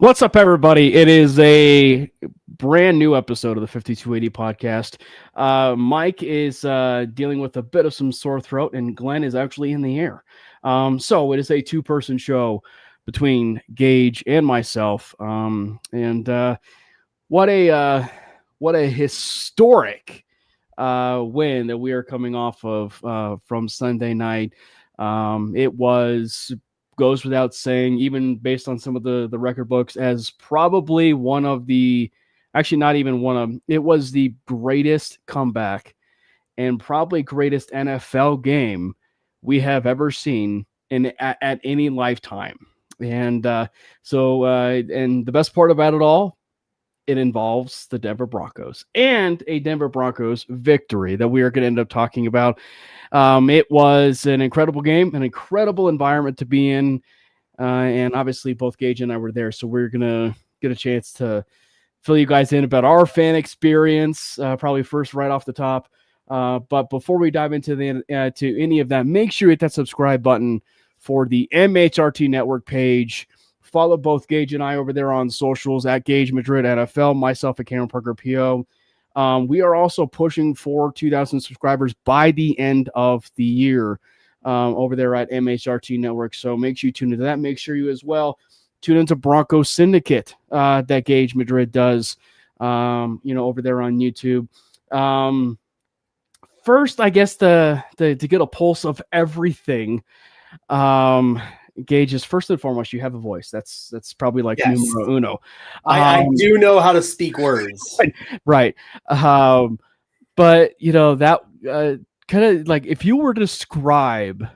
What's up, everybody? It is a brand new episode of the 5280 podcast. Mike is dealing with a bit of some sore throat, and Glenn is actually in the air. So it is a two-person show between Gage and myself. What a historic win that we are coming off of from Sunday night. It goes without saying, even based on some of the record books, as probably one of the, actually not even one of, it was the greatest comeback and probably greatest NFL game we have ever seen at any lifetime. And and the best part about it all, it involves the Denver Broncos and a Denver Broncos victory that we are going to end up talking about. It was an incredible game, an incredible environment to be in. And obviously both Gage and I were there. So we're going to get a chance to fill you guys in about our fan experience, probably first right off the top. But before we dive into to any of that, make sure you hit that subscribe button for the MHRT Network page. Follow both Gage and I over there on socials at Gage Madrid NFL, myself at Cameron Parker PO. We are also pushing for 2,000 subscribers by the end of the year over there at MHRT Network. So make sure you tune into that. Make sure you as well tune into Broncos Syndicate that Gage Madrid does, over there on YouTube. First, I guess to get a pulse of everything. Gage, is first and foremost, you have a voice. That's probably like yes. numero uno. I do know how to speak words. Right. But, that kind of like, if you were to describe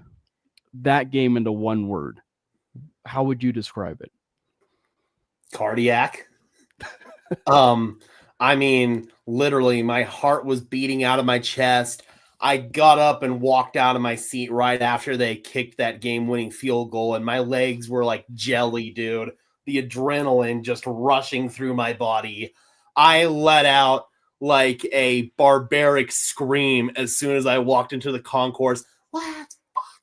that game into one word, how would you describe it? Cardiac. I mean, literally, my heart was beating out of my chest. I got up and walked out of my seat right after they kicked that game-winning field goal, and my legs were like jelly, dude. The adrenaline just rushing through my body. I let out like a barbaric scream as soon as I walked into the concourse. Let's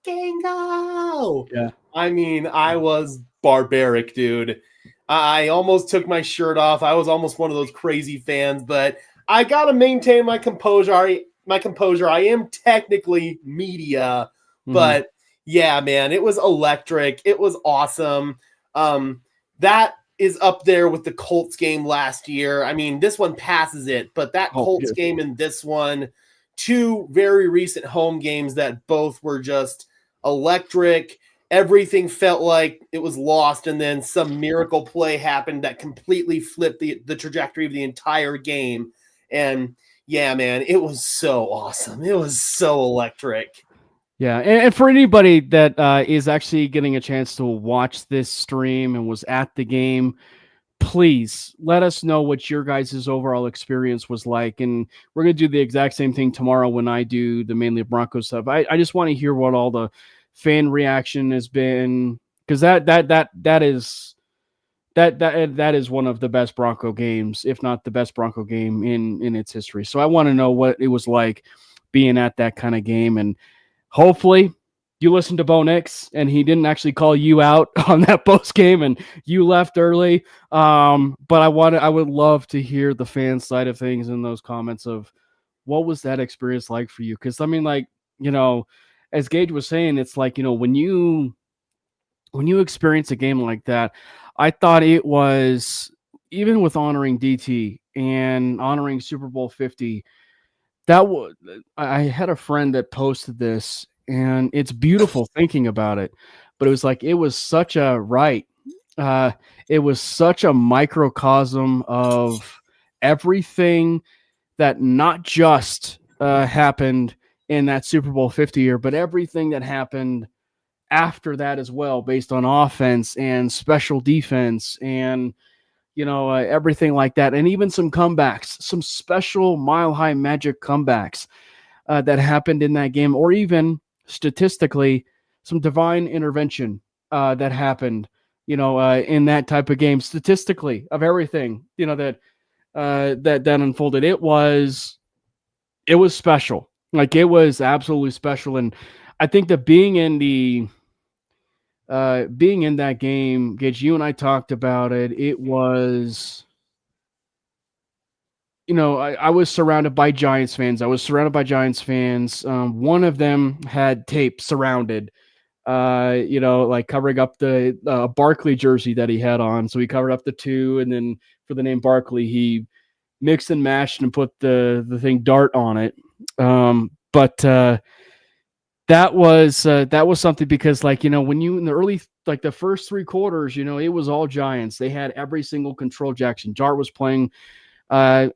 fucking go! Yeah. I mean, I was barbaric, dude. I almost took my shirt off. I was almost one of those crazy fans, but I got to maintain my composure. I am technically media, but yeah, man, it was electric. It was awesome. That is up there with the Colts game last year. I mean, this one passes it, but that Colts game and this one, two very recent home games that both were just electric. Everything felt like it was lost, and then some miracle play happened that completely flipped the trajectory of the entire game. And yeah, man, it was so awesome. It was so electric. Yeah, and for anybody that is actually getting a chance to watch this stream and was at the game, please let us know what your guys' overall experience was like. And we're going to do the exact same thing tomorrow when I do the mainly Broncos stuff. I just want to hear what all the fan reaction has been, because that is one of the best Bronco games, if not the best Bronco game in its history. So I want to know what it was like being at that kind of game. And hopefully you listened to Bo Nix and he didn't actually call you out on that post game and you left early. But I would love to hear the fan side of things in those comments of what was that experience like for you? Because I mean, like, as Gage was saying, it's like, when you experience a game like that, I thought it was, even with honoring DT and honoring Super Bowl 50, I had a friend that posted this, and it's beautiful thinking about it, but it was like, it was such a it was such a microcosm of everything that not just happened in that Super Bowl 50 year, but everything that happened after that as well, based on offense and special defense and, everything like that. And even some comebacks, some special Mile High Magic comebacks that happened in that game, or even statistically, some divine intervention that happened, in that type of game, statistically, of everything, that unfolded. It was special. Like, it was absolutely special. And I think that being in the being in that game, Gage, you and I talked about it. It was, I was surrounded by Giants fans. One of them had tape surrounded, like covering up the Barkley jersey that he had on. So he covered up the two, and then for the name Barkley, he mixed and matched and put the thing Dart on it. But that was something because, like, when you in the early, like the first three quarters, it was all Giants. They had every single control. Jackson Dart was playing. It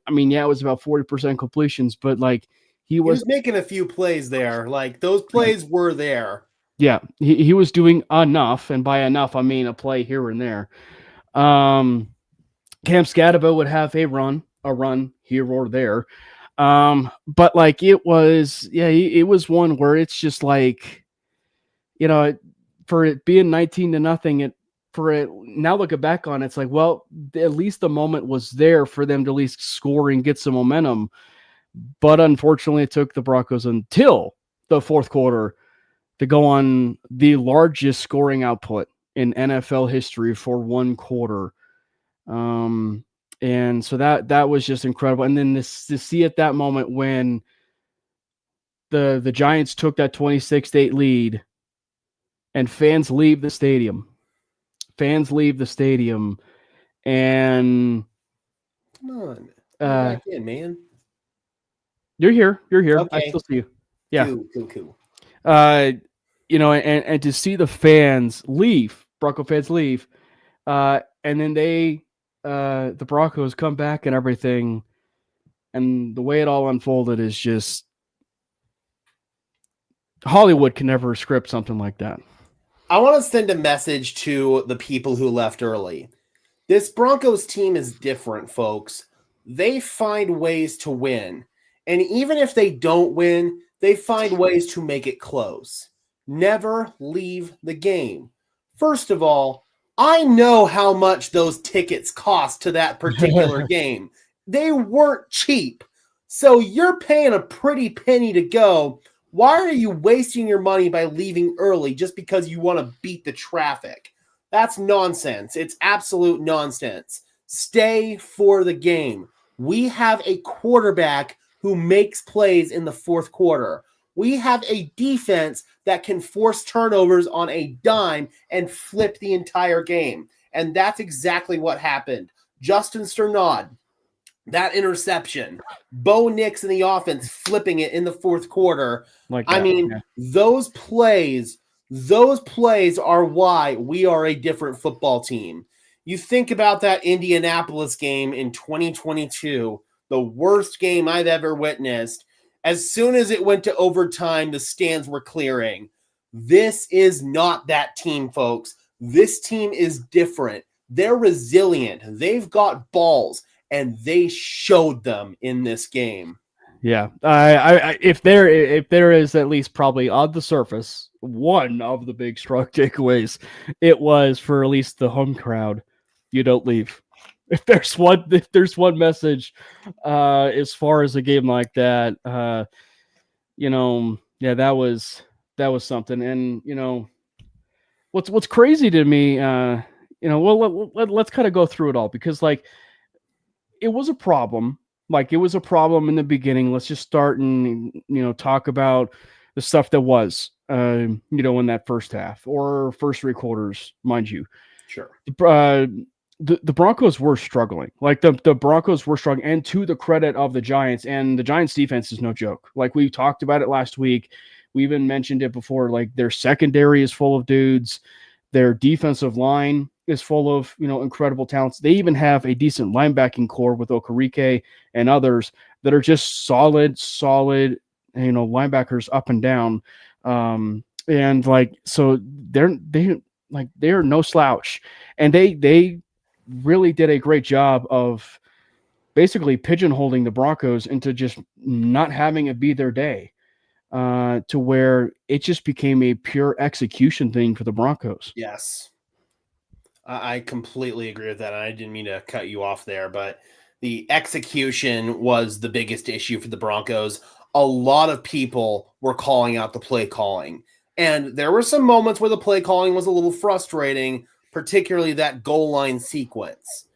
was about 40% completions, but like he was making a few plays there. Like those plays were there. Yeah, he was doing enough, and by enough I mean a play here and there. Cam Scadabo would have a run here or there. But like it was one where it's just like, for it being 19-0, now looking back on it, it's like, well, at least the moment was there for them to at least score and get some momentum. But unfortunately, it took the Broncos until the fourth quarter to go on the largest scoring output in NFL history for one quarter. And so that was just incredible. And then to see at that moment when the Giants took that 26-8 lead and fans leave the stadium. And come on, back in, man. You're here. Okay. I still see you. Yeah. Cool. And to see the fans leave, Bronco fans leave, and then the Broncos come back and everything, and the way it all unfolded is just Hollywood can never script something like that. I want to send a message to the people who left early. This Broncos team is different, folks. They find ways to win. And even if they don't win, they find ways to make it close. Never leave the game. First of all, I know how much those tickets cost to that particular game. They weren't cheap. So you're paying a pretty penny to go. Why are you wasting your money by leaving early just because you want to beat the traffic? That's nonsense. It's absolute nonsense. Stay for the game. We have a quarterback who makes plays in the fourth quarter. We have a defense that can force turnovers on a dime and flip the entire game. And that's exactly what happened. Justin Sternad, that interception, Bo Nix in the offense flipping it in the fourth quarter. Those plays are why we are a different football team. You think about that Indianapolis game in 2022, the worst game I've ever witnessed. As soon as it went to overtime, the stands were clearing. This is not that team, folks. This team is different. They're resilient. They've got balls, and they showed them in this game. Yeah, if there is at least probably on the surface one of the big strong takeaways, it was for at least the home crowd. You don't leave. If there's one message, as far as a game like that, that was something. And what's crazy to me, let's kind of go through it all, because like it was a problem. Like it was a problem in the beginning. Let's just start and talk about the stuff that was in that first half or first three quarters, mind you. Sure. The Broncos were struggling. Like the Broncos were struggling, and to the credit of the Giants, and the Giants defense is no joke. Like we talked about it last week. We even mentioned it before. Like their secondary is full of dudes. Their defensive line is full of, incredible talents. They even have a decent linebacking core with Okereke and others that are just solid, linebackers up and down. And like, so they're no slouch, and they really did a great job of basically pigeonholing the Broncos into just not having it be their day, to where it just became a pure execution thing for the Broncos. Yes. I completely agree with that. I didn't mean to cut you off there, but the execution was the biggest issue for the Broncos. A lot of people were calling out the play calling. And there were some moments where the play calling was a little frustrating, particularly that goal line sequence.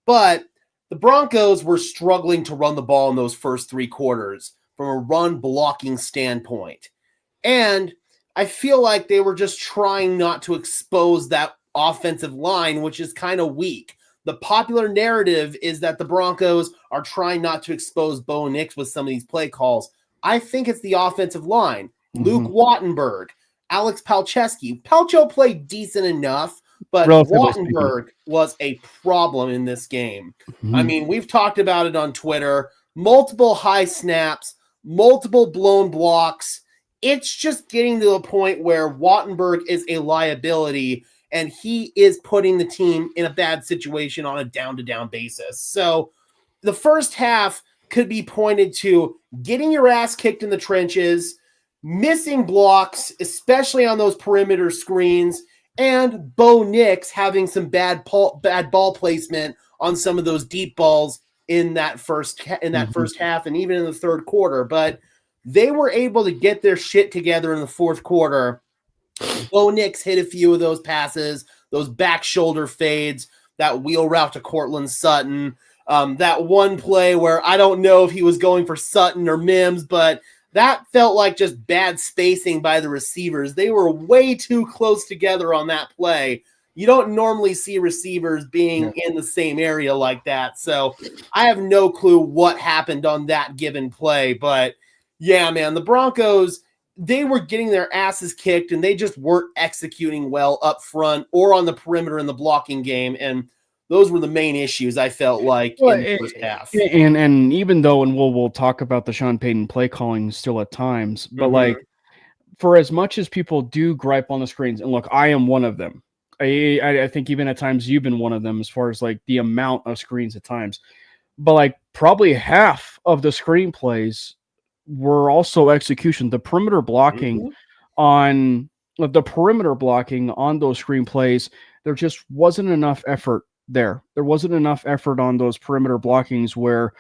But the Broncos were struggling to run the ball in those first 3 quarters from a run blocking standpoint. And I feel like they were just trying not to expose that offensive line, which is kind of weak. The popular narrative is that the Broncos are trying not to expose Bo Nix with some of these play calls. I think it's the offensive line. Luke Wattenberg, Alex Palczewski. Palcho played decent enough, but Wattenberg was a problem in this game. I mean, we've talked about it on Twitter. Multiple high snaps, multiple blown blocks. It's just getting to a point where Wattenberg is a liability, and he is putting the team in a bad situation on a down-to-down basis. So the first half could be pointed to getting your ass kicked in the trenches, missing blocks, especially on those perimeter screens, and Bo Nix having some bad ball placement on some of those deep balls in that first half and even in the third quarter. But they were able to get their shit together in the fourth quarter. Bo Nix hit a few of those passes, those back shoulder fades, that wheel route to Cortland Sutton, that one play where I don't know if he was going for Sutton or Mims, but that felt like just bad spacing by the receivers. They were way too close together on that play. You don't normally see receivers being in the same area like that. So I have no clue what happened on that given play. But yeah, man, the Broncos, they were getting their asses kicked and they just weren't executing well up front or on the perimeter in the blocking game. And those were the main issues I felt like in the first half. And even though, and we'll talk about the Sean Payton play calling still at times, but like for as much as people do gripe on the screens, and look, I am one of them. I think even at times you've been one of them as far as like the amount of screens at times, but like probably half of the screenplays were also execution. The perimeter blocking on those screenplays, there just wasn't enough effort there. There wasn't enough effort on those perimeter blockings where,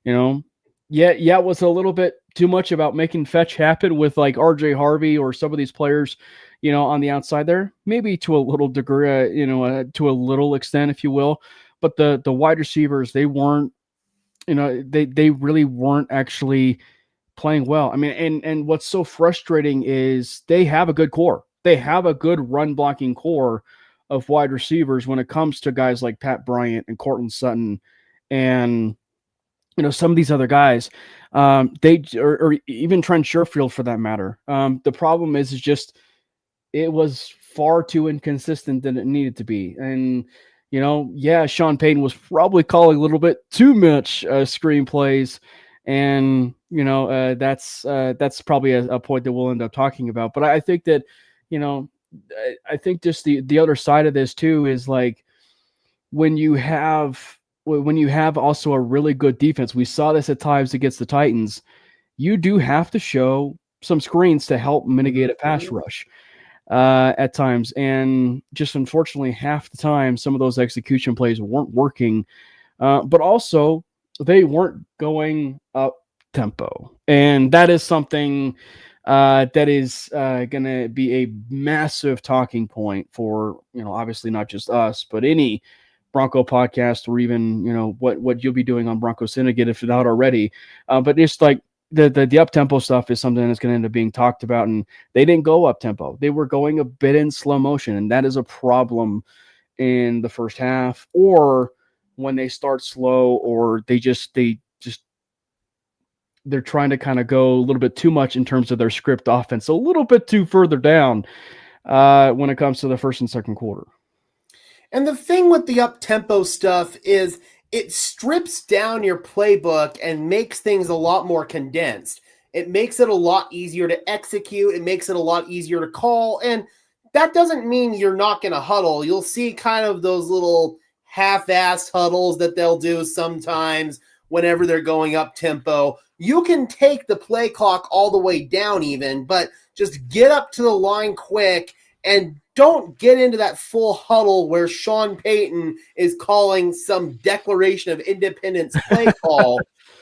it was a little bit too much about making fetch happen with like RJ Harvey or some of these players, on the outside there, maybe to a little degree, to a little extent, if you will. But the wide receivers, they weren't, they really weren't actually playing well. I mean, and what's so frustrating is they have a good core. They have a good run blocking core of wide receivers when it comes to guys like Pat Bryant and Cortland Sutton and some of these other guys, or even Trent Sherfield for that matter. The problem is just it was far too inconsistent than it needed to be. And Sean Payton was probably calling a little bit too much screenplays, and that's probably a point that we'll end up talking about. But I think that I think just the other side of this too is like when you have also a really good defense. We saw this at times against the Titans. You do have to show some screens to help mitigate a pass rush at times, and just unfortunately half the time some of those execution plays weren't working, but also they weren't going up tempo, and that is something that is going to be a massive talking point for, obviously not just us, but any Bronco podcast or even, what you'll be doing on Bronco Syndicate if not already. But it's like the up-tempo stuff is something that's going to end up being talked about, and they didn't go up-tempo. They were going a bit in slow motion, and that is a problem in the first half, or when they start slow, or they're trying to kind of go a little bit too much in terms of their script offense, a little bit too further down when it comes to the first and second quarter. And the thing with the up-tempo stuff is it strips down your playbook and makes things a lot more condensed. It makes it a lot easier to execute. It makes it a lot easier to call. And that doesn't mean you're not going to huddle. You'll see kind of those little half-assed huddles that they'll do sometimes whenever they're going up-tempo. You can take the play clock all the way down even, but just get up to the line quick and don't get into that full huddle where Sean Payton is calling some declaration of independence play call.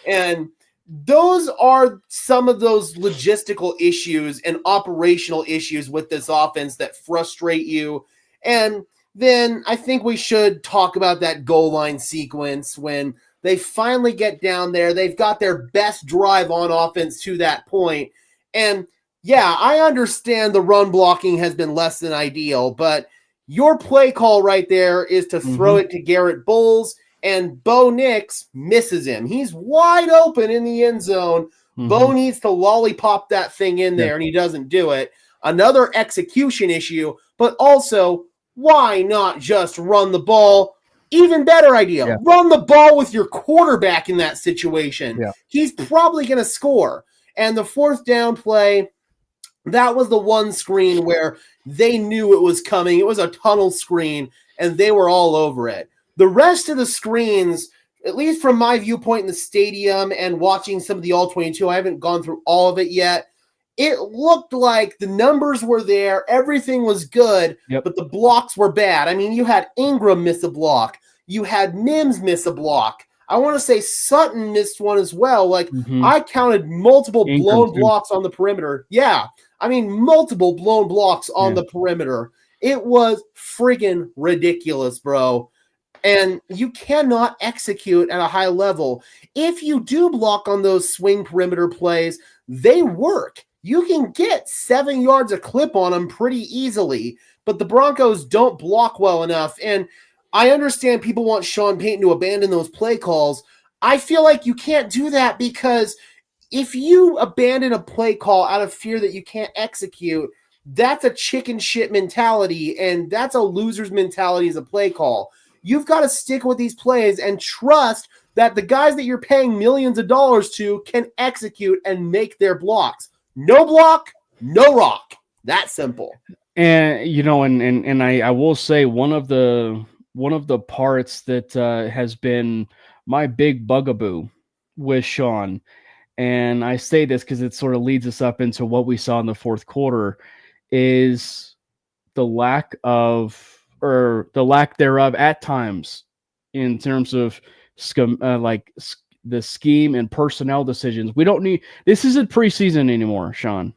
And those are some of those logistical issues and operational issues with this offense that frustrate you. And then I think we should talk about that goal line sequence when they finally get down there. They've got their best drive on offense to that point. And yeah, I understand the run blocking has been less than ideal, but your play call right there is to throw it to Garrett Bowles, and Bo Nix misses him. He's wide open in the end zone. Bo needs to lollipop that thing in there, and he doesn't do it. Another execution issue, but also, why not just run the ball? Even better idea. Yeah. Run the ball with your quarterback in that situation. Yeah. He's probably going to score. And the fourth down play, that was the one screen where they knew it was coming. It was a tunnel screen, and they were all over it. The rest of the screens, at least from my viewpoint in the stadium and watching some of the All-22, I haven't gone through all of it yet. It looked like the numbers were there. Everything was good, but the blocks were bad. I mean, you had Ingram miss a block. You had Mims miss a block. I want to say Sutton missed one as well. Like, I counted multiple blown blocks on the perimeter. Yeah, I mean, multiple blown blocks on the perimeter. It was friggin' ridiculous, bro. And you cannot execute at a high level. If you do block on those swing perimeter plays, they work. You can get 7 yards a clip on them pretty easily, but the Broncos don't block well enough. And I understand people want Sean Payton to abandon those play calls. I feel like you can't do that because if you abandon a play call out of fear that you can't execute, that's a chicken shit mentality, and that's a loser's mentality as a play call. You've got to stick with these plays and trust that the guys that you're paying millions of dollars to can execute and make their blocks. No block, no rock. That simple. And you know, and I will say one of the parts that has been my big bugaboo with Sean, and I say this because it sort of leads us up into what we saw in the fourth quarter, is the lack thereof at times in terms of the scheme and personnel decisions. We don't need, this isn't preseason anymore, Sean.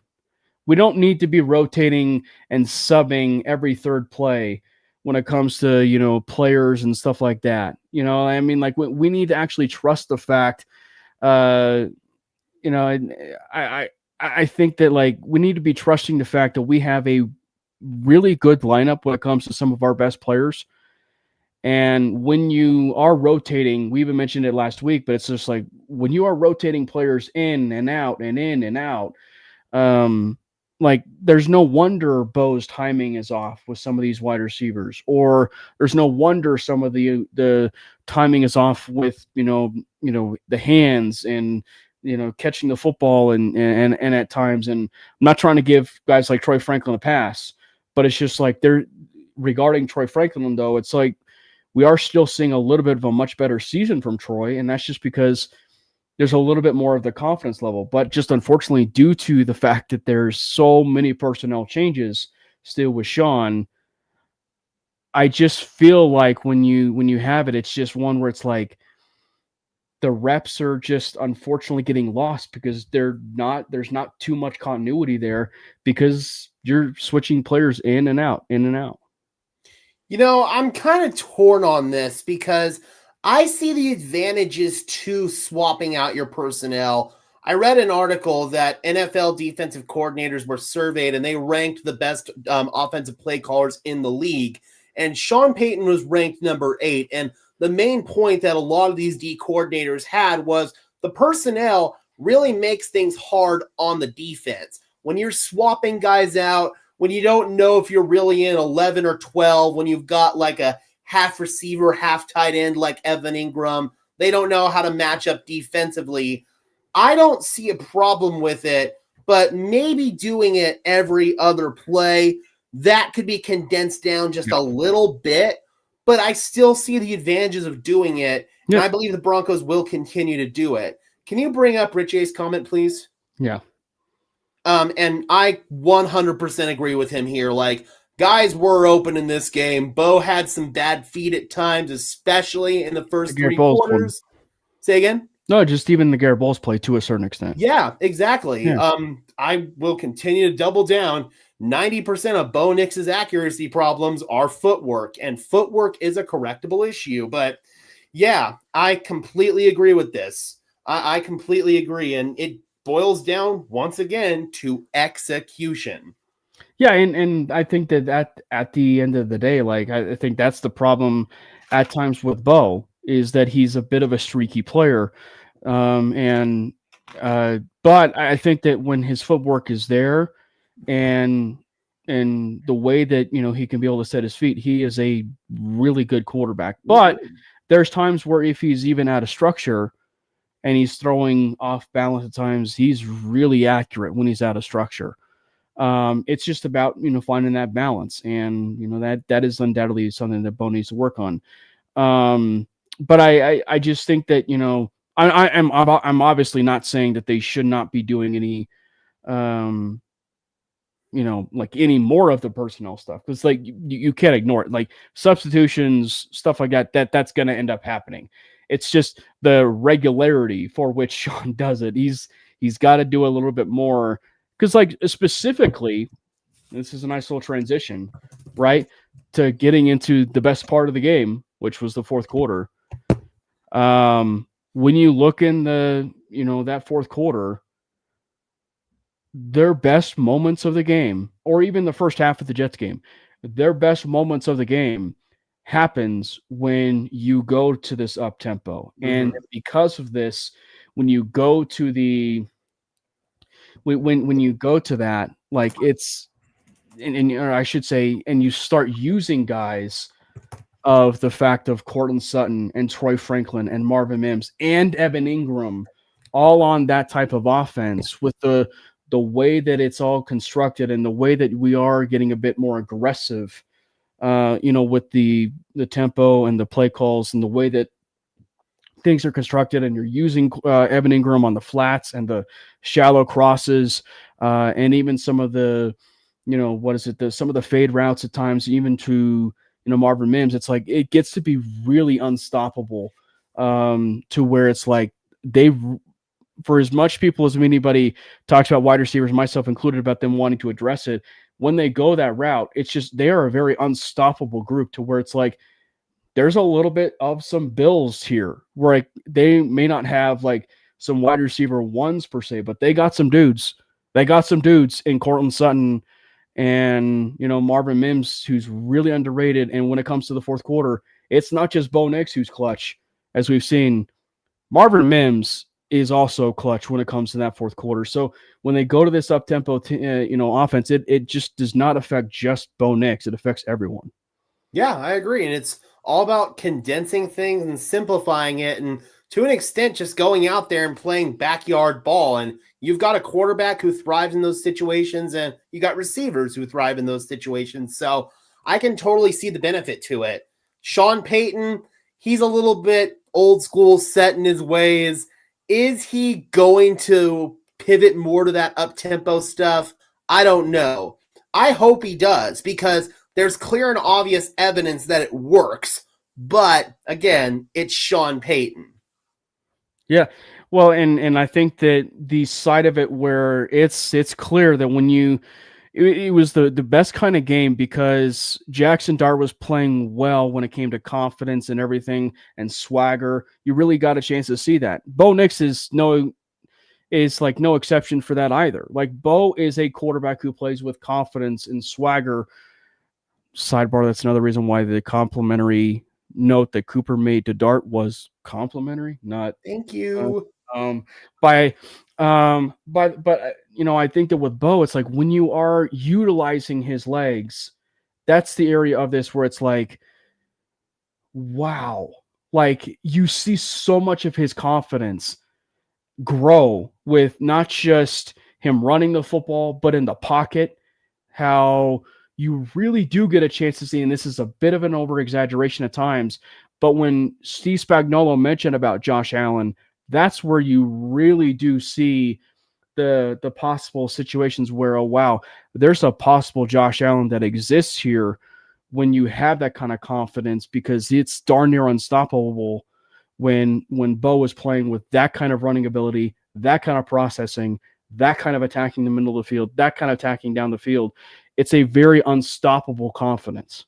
We don't need to be rotating and subbing every third play when it comes to, you know, players and stuff like that. You know, I mean, like we need to actually trust the fact, you know, I think that like we need to be trusting the fact that we have a really good lineup when it comes to some of our best players. And when you are rotating, we even mentioned it last week, but it's just like when you are rotating players in and out and in and out, like there's no wonder Bo's timing is off with some of these wide receivers, or there's no wonder some of the timing is off with, you know, the hands and, you know, catching the football and at times. And I'm not trying to give guys like Troy Franklin a pass, but it's just like regarding Troy Franklin though, it's like we are still seeing a little bit of a much better season from Troy. And that's just because there's a little bit more of the confidence level, but just unfortunately due to the fact that there's so many personnel changes still with Sean, I just feel like when you have it, it's just one where it's like the reps are just unfortunately getting lost because there's not too much continuity there because you're switching players in and out. You know, I'm kind of torn on this because I see the advantages to swapping out your personnel. I read an article that NFL defensive coordinators were surveyed and they ranked the best offensive play callers in the league. And Sean Payton was ranked number 8. And the main point that a lot of these D coordinators had was the personnel really makes things hard on the defense. When you're swapping guys out, when you don't know if you're really in 11 or 12, when you've got like a half receiver, half tight end like Evan Ingram, they don't know how to match up defensively. I don't see a problem with it, but maybe doing it every other play, that could be condensed down just a little bit, but I still see the advantages of doing it, and I believe the Broncos will continue to do it. Can you bring up Rich A's comment, please? Yeah. And I 100% agree with him here. Like, guys were open in this game. Bo had some bad feet at times, especially in the first 3 quarters. Say again? No, just even the Garrett Bowles play to a certain extent. Yeah, exactly. Yeah. I will continue to double down. 90% of Bo Nix's accuracy problems are footwork, and footwork is a correctable issue. But yeah, I completely agree with this. I completely agree. And it boils down once again to execution. Yeah, and I think that at the end of the day, like I think that's the problem at times with Bo is that he's a bit of a streaky player, and but I think that when his footwork is there, and the way that he can be able to set his feet, he is a really good quarterback. But there's times where if he's even out of structure and he's throwing off balance at times, he's really accurate when he's out of structure. It's just about finding that balance, and that is undoubtedly something that Bo needs to work on. But I just think that I'm obviously not saying that they should not be doing any like any more of the personnel stuff, because like you can't ignore it, like substitutions, stuff like that's going to end up happening. It's just the regularity for which Sean does it. He's got to do a little bit more, because like specifically, this is a nice little transition, right, to getting into the best part of the game, which was the fourth quarter. When you look in the that fourth quarter, their best moments of the game, or even the first half of the Jets game, their best moments of the game happens when you go to this up tempo. Mm-hmm. And because of this, when you go to the when you go to that, like it's or I should say, and you start using guys of the fact of Cortland Sutton and Troy Franklin and Marvin Mims and Evan Ingram all on that type of offense, with the way that it's all constructed and the way that we are getting a bit more aggressive, with the tempo and the play calls and the way that things are constructed, and you're using Evan Ingram on the flats and the shallow crosses, and even some of the, some of the fade routes at times, even to, Marvin Mims. It's like, it gets to be really unstoppable, to where it's like for as much people as anybody talks about wide receivers, myself included, about them wanting to address it, when they go that route, it's just, they are a very unstoppable group, to where it's like, there's a little bit of some Bills here where like, they may not have like some wide receiver ones per se, but they got some dudes. They got some dudes in Cortland Sutton and, Marvin Mims, who's really underrated. And when it comes to the fourth quarter, it's not just Bo Nix who's clutch, as we've seen. Marvin Mims is also clutch when it comes to that fourth quarter. So when they go to this up-tempo, offense, it just does not affect just Bo Nix. It affects everyone. Yeah, I agree. And it's all about condensing things and simplifying it, and to an extent, just going out there and playing backyard ball. And you've got a quarterback who thrives in those situations, and you got receivers who thrive in those situations. So I can totally see the benefit to it. Sean Payton, he's a little bit old school, set in his ways. Is he going to pivot more to that up-tempo stuff? I don't know. I hope he does, because there's clear and obvious evidence that it works. But again, it's Sean Payton. Yeah. Well, and I think that the side of it where it's clear that when it was the best kind of game, because Jackson Dart was playing well when it came to confidence and everything and swagger. You really got a chance to see that. Bo Nix is no exception for that either. Like, Bo is a quarterback who plays with confidence and swagger. Sidebar, that's another reason why the complimentary note that Cooper made to Dart was complimentary, not thank you. But I think that with Bo, it's like, when you are utilizing his legs, that's the area of this where it's like, wow, like you see so much of his confidence grow with not just him running the football, but in the pocket, how you really do get a chance to see, and this is a bit of an over-exaggeration at times, but when Steve Spagnuolo mentioned about Josh Allen, that's where you really do see the possible situations where, oh, wow, there's a possible Josh Allen that exists here when you have that kind of confidence, because it's darn near unstoppable when Bo was playing with that kind of running ability, that kind of processing, that kind of attacking the middle of the field, that kind of attacking down the field. It's a very unstoppable confidence.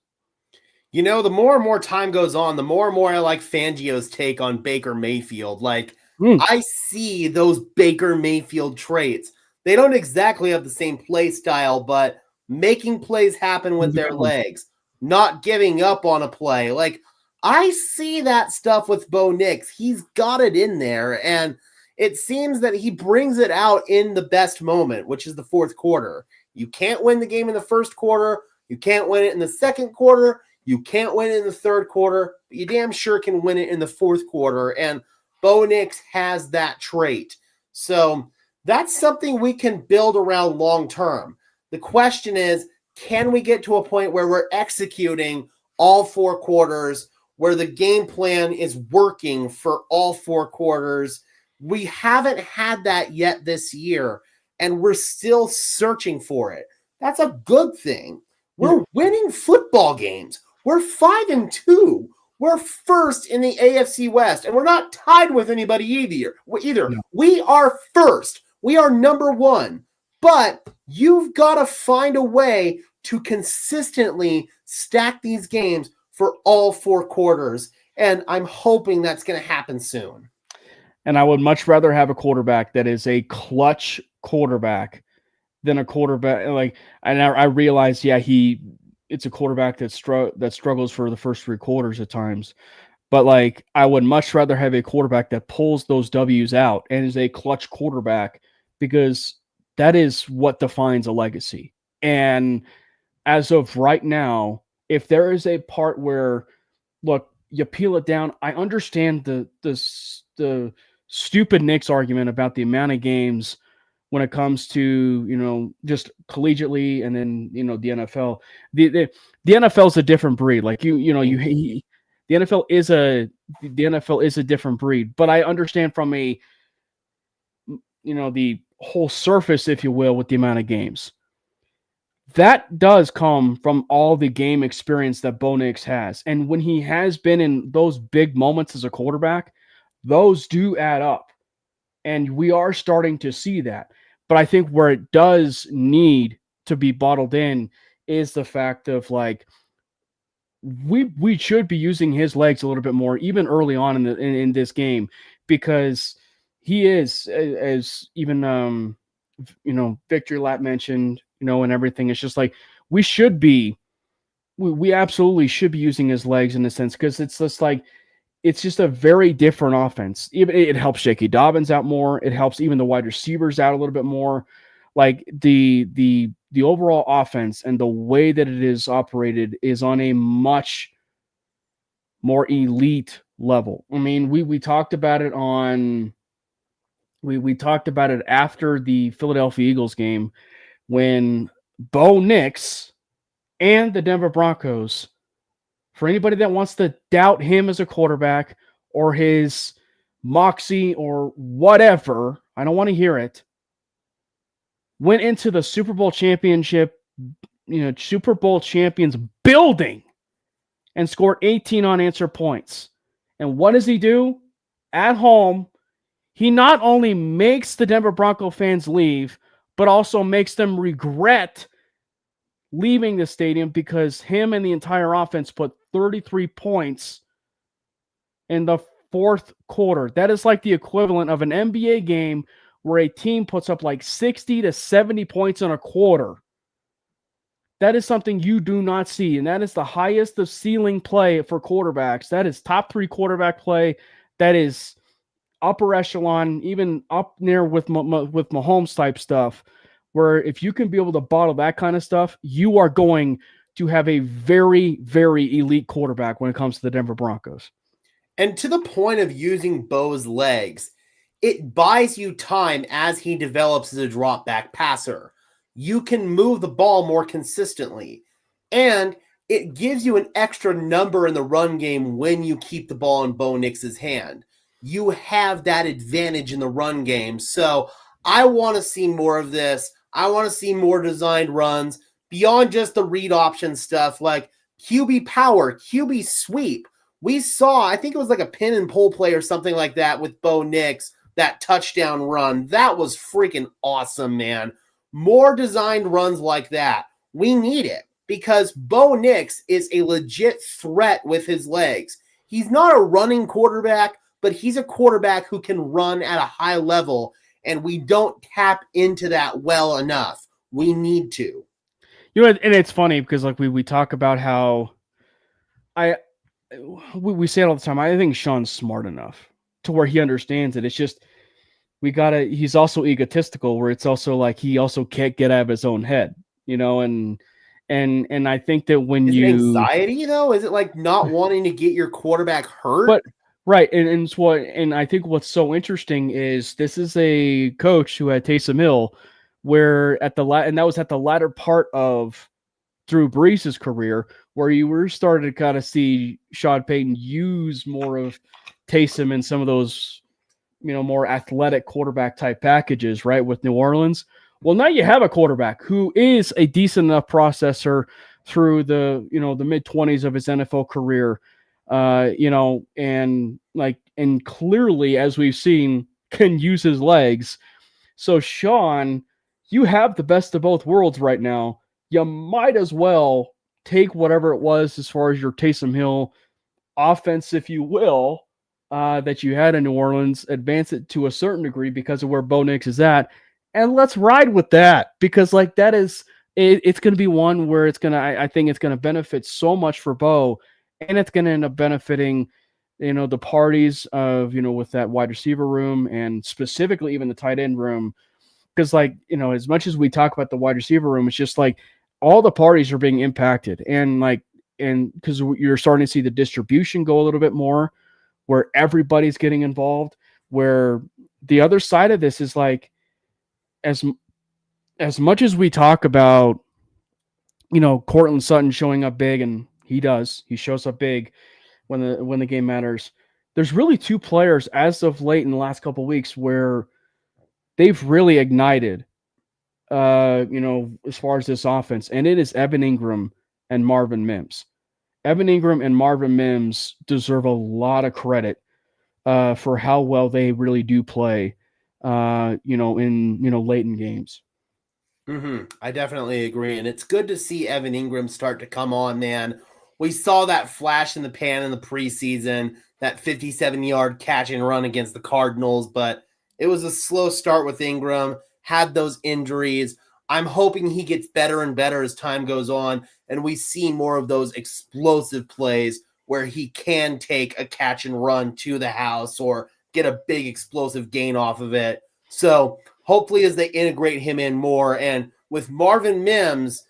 You know, the more and more time goes on, the more and more I like Fangio's take on Baker Mayfield. Like, I see those Baker Mayfield traits. They don't exactly have the same play style, but making plays happen with their legs, not giving up on a play. Like, I see that stuff with Bo Nix. He's got it in there, and it seems that he brings it out in the best moment, which is the fourth quarter. You can't win the game in the first quarter. You can't win it in the second quarter. You can't win it in the third quarter, but you damn sure can win it in the fourth quarter, and Bo Nix has that trait. So that's something we can build around long term. The question is, can we get to a point where we're executing all four quarters, where the game plan is working for all four quarters? We haven't had that yet this year, and we're still searching for it. That's a good thing. We're winning football games. We're 5-2. We're first in the AFC West, and we're not tied with anybody either. No. We are first. We are number one. But you've got to find a way to consistently stack these games for all four quarters, and I'm hoping that's going to happen soon. And I would much rather have a quarterback that is a clutch quarterback than a quarterback like. And I realize, it's a quarterback that struggles for the first three quarters at times. But like, I would much rather have a quarterback that pulls those W's out and is a clutch quarterback, because that is what defines a legacy. And as of right now, if there is a part where, look, you peel it down, I understand the stupid Knicks argument about the amount of games when it comes to, just collegiately, and then, the NFL. The NFL is a different breed. Like the NFL is a different breed. But I understand from the whole surface, if you will, with the amount of games. That does come from all the game experience that Bo Nix has. And when he has been in those big moments as a quarterback, those do add up. And we are starting to see that. But I think where it does need to be bottled in is the fact of, like, we should be using his legs a little bit more, even early on in this game, because he is, as even Victory Lap mentioned, and everything. It's just like we absolutely should be using his legs in a sense, because it's just like, it's just a very different offense. Even it helps J.K. Dobbins out more. It helps even the wide receivers out a little bit more. Like the overall offense and the way that it is operated is on a much more elite level. I mean, we talked about it we talked about it after the Philadelphia Eagles game, when Bo Nix and the Denver Broncos, for anybody that wants to doubt him as a quarterback or his moxie or whatever, I don't want to hear it, went into the Super Bowl championship, Super Bowl champions building and scored 18 unanswered points. And what does he do? At home, he not only makes the Denver Bronco fans leave, but also makes them regret leaving the stadium, because him and the entire offense put 33 points in the fourth quarter. That is like the equivalent of an NBA game where a team puts up like 60 to 70 points in a quarter. That is something you do not see, and that is the highest of ceiling play for quarterbacks. That is top 3 quarterback play. That is upper echelon, even up near with Mahomes type stuff, where if you can be able to bottle that kind of stuff, you are going to have a very, very elite quarterback when it comes to the Denver Broncos. And to the point of using Bo's legs, it buys you time as he develops as a drop back passer. You can move the ball more consistently, and it gives you an extra number in the run game when you keep the ball in Bo Nix's hand. You have that advantage in the run game. So I want to see more of this. I want to see more designed runs beyond just the read option stuff, like QB power, QB sweep. we saw, I think it was like a pin and pull play or something like that with Bo Nix, that touchdown run. That was freaking awesome, man. More designed runs like that. We need it because Bo Nix is a legit threat with his legs. He's not a running quarterback, but he's a quarterback who can run at a high level, and we don't tap into that well enough. We need to. You know, and it's funny because like we talk about how we say it all the time. I think Sean's smart enough to where he understands it. It's just he's also egotistical where it's also like he also can't get out of his own head, you know, and I think that when Is it anxiety though? Is it like not wanting to get your quarterback hurt? But right, and I think what's so interesting is this is a coach who had Taysom Hill, where and that was at the latter part of Drew Brees' career, where you were starting to kind of see Sean Payton use more of Taysom in some of those, you know, more athletic quarterback type packages, right, with New Orleans. Well, now you have a quarterback who is a decent enough processor through the, you know, the mid-20s of his NFL career, you know, and clearly, as we've seen, can use his legs. So, Sean, you have the best of both worlds right now. You might as well take whatever it was as far as your Taysom Hill offense, if you will, that you had in New Orleans, advance it to a certain degree because of where Bo Nix is at, and let's ride with that because like that is it's going to be one where it's going to I think it's going to benefit so much for Bo, and it's going to end up benefiting, you know, the parties of, you know, with that wide receiver room and specifically even the tight end room, because like, you know, as much as we talk about the wide receiver room, it's just like all the parties are being impacted, and because you're starting to see the distribution go a little bit more where everybody's getting involved, where the other side of this is like, as much as we talk about, you know, Cortland Sutton showing up big, and he shows up big when the game matters. There's really two players as of late in the last couple of weeks where they've really ignited, you know, as far as this offense, and it is Evan Ingram and Marvin Mims. Evan Ingram and Marvin Mims deserve a lot of credit for how well they really do play, you know, in, you know, late in games. I definitely agree. And it's good to see Evan Ingram start to come on, man. We saw that flash in the pan in the preseason, that 57-yard catch and run against the Cardinals, but it was a slow start with Ingram, had those injuries. I'm hoping he gets better and better as time goes on, and we see more of those explosive plays where he can take a catch and run to the house or get a big explosive gain off of it. So hopefully as they integrate him in more, and with Marvin Mims,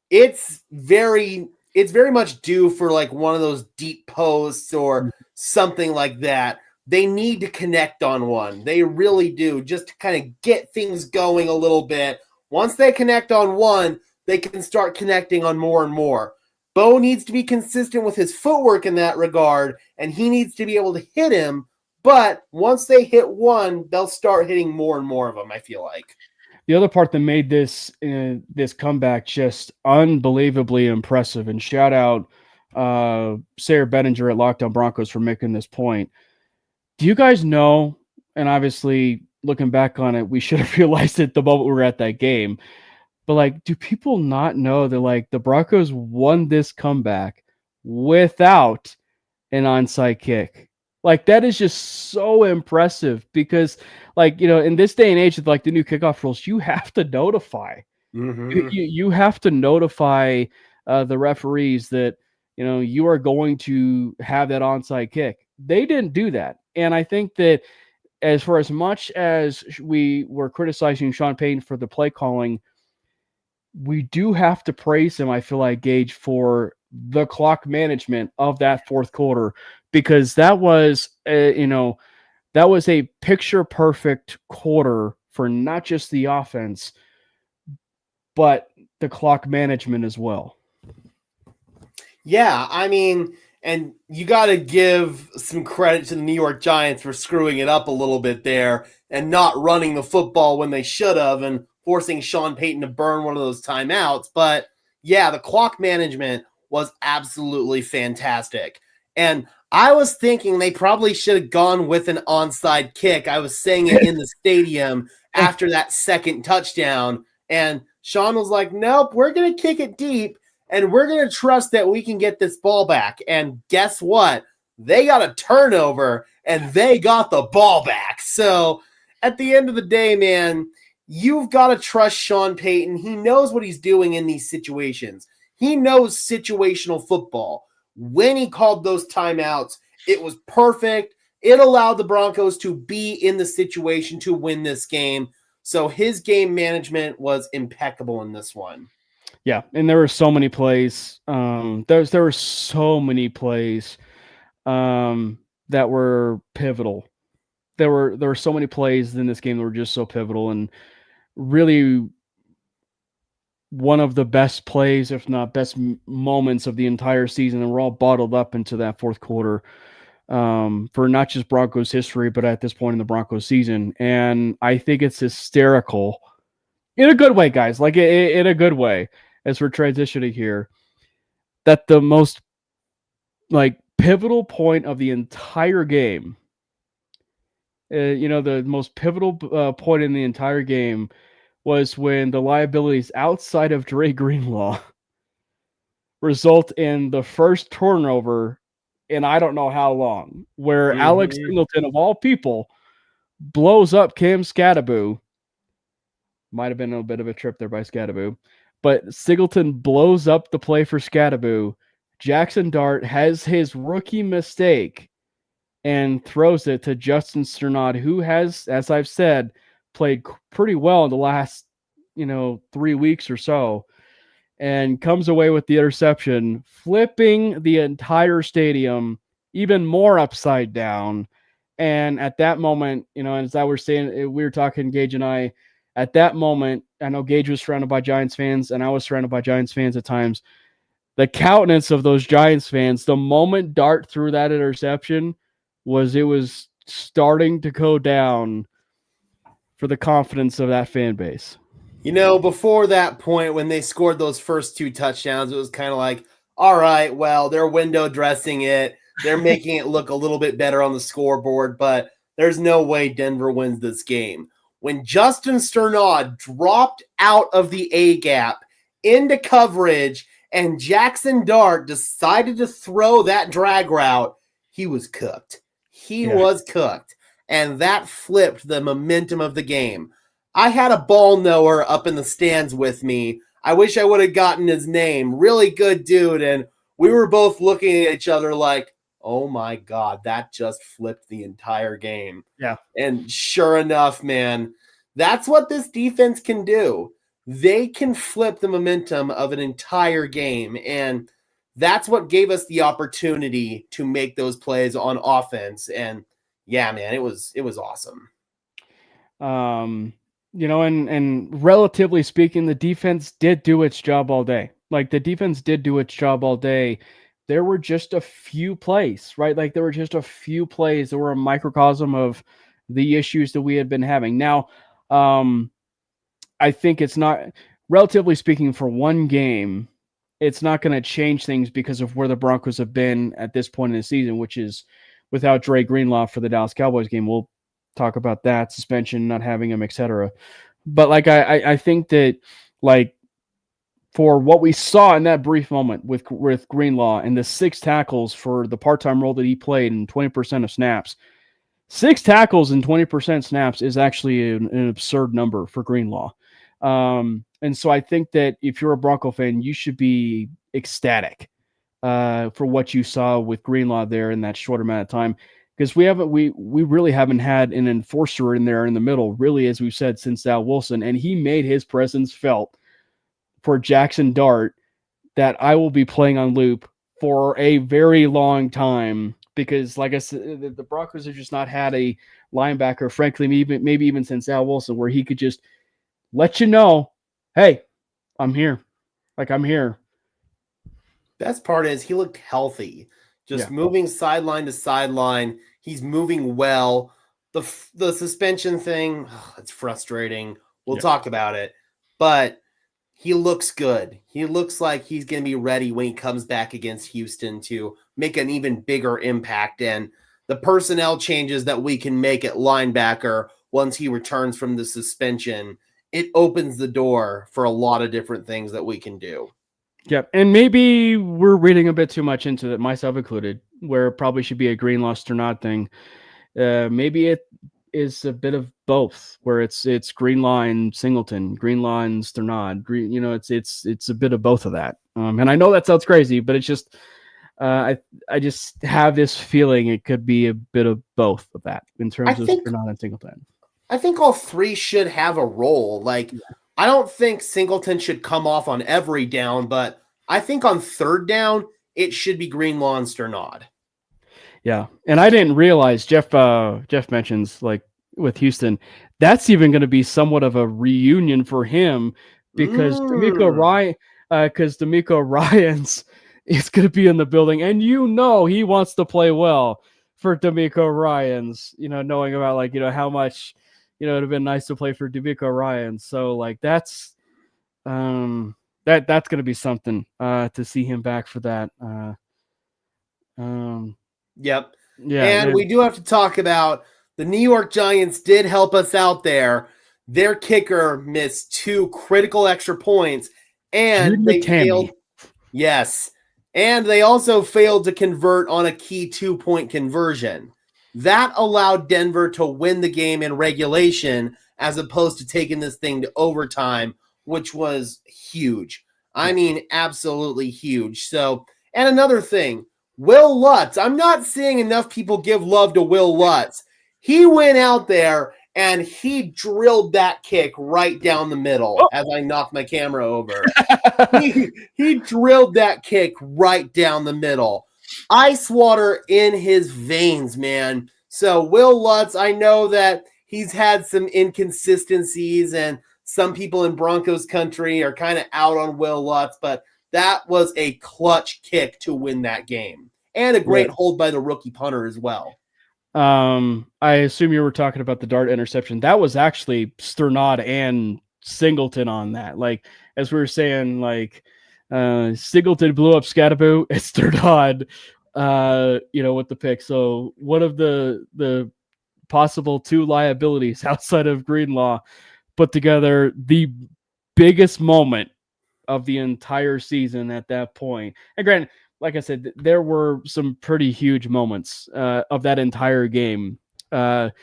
it's very much due for like one of those deep posts or something like that. They need to connect on one. They really do, just to kind of get things going a little bit. Once they connect on one, they can start connecting on more and more. Bo needs to be consistent with his footwork in that regard, and he needs to be able to hit him. But once they hit one, they'll start hitting more and more of them, I feel like. The other part that made this comeback just unbelievably impressive, and shout out Sarah Bettinger at Locked On Broncos for making this point. Do you guys know, and obviously looking back on it, we should have realized it the moment we were at that game, but like, do people not know that like the Broncos won this comeback without an onside kick? Like, that is just so impressive because, like, you know, in this day and age with like the new kickoff rules, you have to notify. You have to notify the referees that, you know, you are going to have that onside kick. They didn't do that. And I think that as far as much as we were criticizing Sean Payton for the play calling, we do have to praise him, I feel like, Gage, for the clock management of that fourth quarter, because that was, you know, that was a picture perfect quarter for not just the offense, but the clock management as well. Yeah, I mean, and you got to give some credit to the New York Giants for screwing it up a little bit there and not running the football when they should have and forcing Sean Payton to burn one of those timeouts. But yeah, the clock management was absolutely fantastic. And I was thinking they probably should have gone with an onside kick. I was saying it in the stadium after that second touchdown. And Sean was like, nope, we're going to kick it deep and we're going to trust that we can get this ball back. And guess what? They got a turnover and they got the ball back. So at the end of the day, man, you've got to trust Sean Payton. He knows what he's doing in these situations. He knows situational football. When he called those timeouts, it was perfect. It allowed the Broncos to be in the situation to win this game. So his game management was impeccable in this one. Yeah, and there were so many plays. There were so many plays that were pivotal. There were so many plays in this game that were just so pivotal, and really one of the best plays, if not best moments of the entire season. And we're all bottled up into that fourth quarter for not just Broncos history, but at this point in the Broncos season. And I think it's hysterical in a good way, guys, like in a good way, as we're transitioning here, that the most like pivotal point of the entire game, the most pivotal point in the entire game was when the liabilities outside of Dre Greenlaw result in the first turnover in I don't know how long, where Alex Singleton, of all people, blows up Cam Scattaboo. Might have been a bit of a trip there by Scattaboo, but Singleton blows up the play for Scattaboo. Jackson Dart has his rookie mistake and throws it to Justin Strnad, who has, as I've said, played pretty well in the last, 3 weeks or so, and comes away with the interception, flipping the entire stadium even more upside down. And at that moment, as I was saying, we were talking, Gage and I, at that moment, I know Gage was surrounded by Giants fans, and I was surrounded by Giants fans at times. The countenance of those Giants fans, the moment Dart threw that interception, it was starting to go down for the confidence of that fan base. Before that point, when they scored those first two touchdowns, it was kind of like, all right, well, they're window dressing it. They're making it look a little bit better on the scoreboard, but there's no way Denver wins this game. When Justin Strnad dropped out of the A-gap into coverage and Jackson Dart decided to throw that drag route, he was cooked. He was cooked. And that flipped the momentum of the game. I had a ball knower up in the stands with me. I wish I would have gotten his name. Really good dude. And we were both looking at each other like, oh my God, that just flipped the entire game. Yeah. And sure enough, man, that's what this defense can do. They can flip the momentum of an entire game. And that's what gave us the opportunity to make those plays on offense. And yeah, man, it was awesome. And relatively speaking, the defense did do its job all day. Like, the defense did do its job all day. There were just a few plays, right? Like, there were just a few plays that were a microcosm of the issues that we had been having. Now, I think it's not, relatively speaking, for one game, it's not going to change things because of where the Broncos have been at this point in the season, which is without Dre Greenlaw for the Dallas Cowboys game. We'll talk about that, suspension, not having him, etc. But like, I think that, like, for what we saw in that brief moment with Greenlaw and the 6 tackles for the part-time role that he played in 20% of snaps, 6 tackles in 20% snaps is actually an absurd number for Greenlaw. And so I think that if you're a Bronco fan, you should be ecstatic for what you saw with Greenlaw there in that short amount of time. Because we really haven't had an enforcer in there in the middle, really, as we've said, since Al Wilson, and he made his presence felt for Jackson Dart that I will be playing on loop for a very long time. Because, like I said, the Broncos have just not had a linebacker, frankly, maybe even since Al Wilson, where he could just let you know, hey, I'm here. Like, I'm here. Best part is he looked healthy. Just moving sideline to sideline. He's moving well. The suspension thing, it's frustrating. We'll talk about it. But he looks good. He looks like he's going to be ready when he comes back against Houston to make an even bigger impact. And the personnel changes that we can make at linebacker once he returns from the suspension, it opens the door for a lot of different things that we can do. Yep. And maybe we're reading a bit too much into it, myself included, where it probably should be a Greenlaw Sternad thing. Maybe it is a bit of both, where it's Greenlaw and Singleton, Greenlaw and Sternad. It's a bit of both of that. And I know that sounds crazy, but it's just I just have this feeling it could be a bit of both of that in terms of Sternad and Singleton. I think all three should have a role. I don't think Singleton should come off on every down, but I think on third down, it should be Greenlaw and Sternad. Yeah. And I didn't realize Jeff mentions like with Houston, that's even going to be somewhat of a reunion for him because D'Amico Ryans is going to be in the building, and he wants to play well for D'Amico Ryans, knowing about how much it'd have been nice to play for D'Amico Ryans. So that's going to be something to see him back for that. Yep. Yeah, and we do have to talk about the New York Giants did help us out there. Their kicker missed 2 critical extra points, and they failed. Yes. And they also failed to convert on a key 2-point conversion. That allowed Denver to win the game in regulation as opposed to taking this thing to overtime, which was huge. I mean, absolutely huge. So, and another thing, Will Lutz. I'm not seeing enough people give love to Will Lutz. He went out there and he drilled that kick right down the middle as I knocked my camera over. he drilled that kick right down the middle. Ice water in his veins, man. So Will Lutz, I know that he's had some inconsistencies and some people in Broncos country are kind of out on Will Lutz, but that was a clutch kick to win that game. And a great hold by the rookie punter as well. I assume you were talking about the dart interception. That was actually Sternad and Singleton on that. Like, as we were saying, Singleton blew up Scatterboo and Sternad, with the pick. So one of the possible 2 liabilities outside of Greenlaw put together the biggest moment of the entire season at that point. And granted, like I said, there were some pretty huge moments of that entire game. But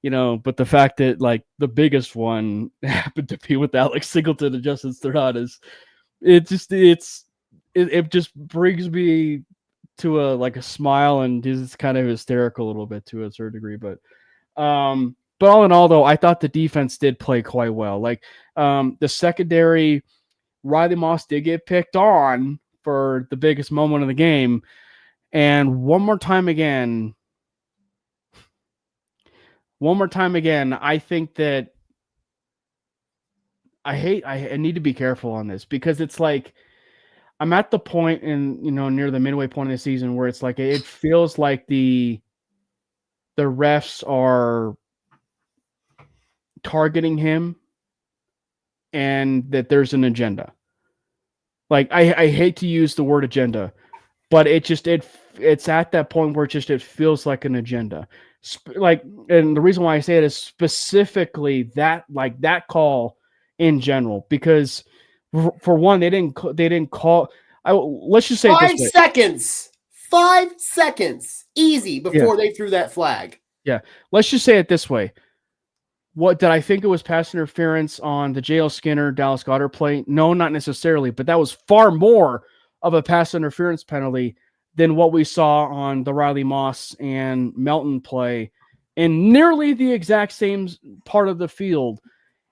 the fact that the biggest one happened to be with Alex Singleton and Justin Sternad it just brings me to a smile, and is kind of hysterical a little bit to a certain degree. But all in all, though, I thought the defense did play quite well. The secondary, Riley Moss did get picked on for the biggest moment of the game. And one more time again, I think that I need to be careful on this, because it's I'm at the point near the midway point of the season where it's it feels like the refs are targeting him and that there's an agenda. I hate to use the word agenda, but it's at that point where it feels like an agenda. And the reason why I say it is specifically that call in general, because for one, they didn't call. Let's just say 5 seconds. 5 seconds easy before they threw that flag. Yeah. Let's just say it this way. What did I think it was pass interference on the J.L. Skinner, Dallas Goedert play? No, not necessarily, but that was far more of a pass interference penalty than what we saw on the Riley Moss and Melton play in nearly the exact same part of the field.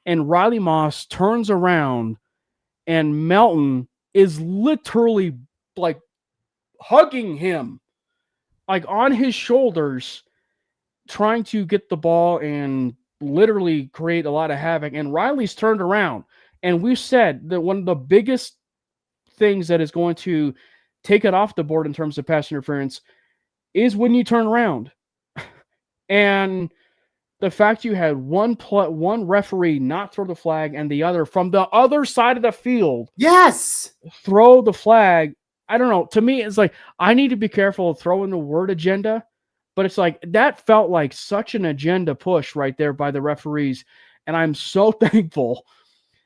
And Riley Moss turns around and Melton is literally hugging him, on his shoulders, trying to get the ball and literally create a lot of havoc. And Riley's turned around, and we've said that one of the biggest things that is going to take it off the board in terms of pass interference is when you turn around. And the fact you had one referee not throw the flag and the other from the other side of the field Yes. throw the flag. I don't know. To me, it's like I need to be careful of throwing the word agenda, but it's like that felt like such an agenda push right there by the referees, and I'm so thankful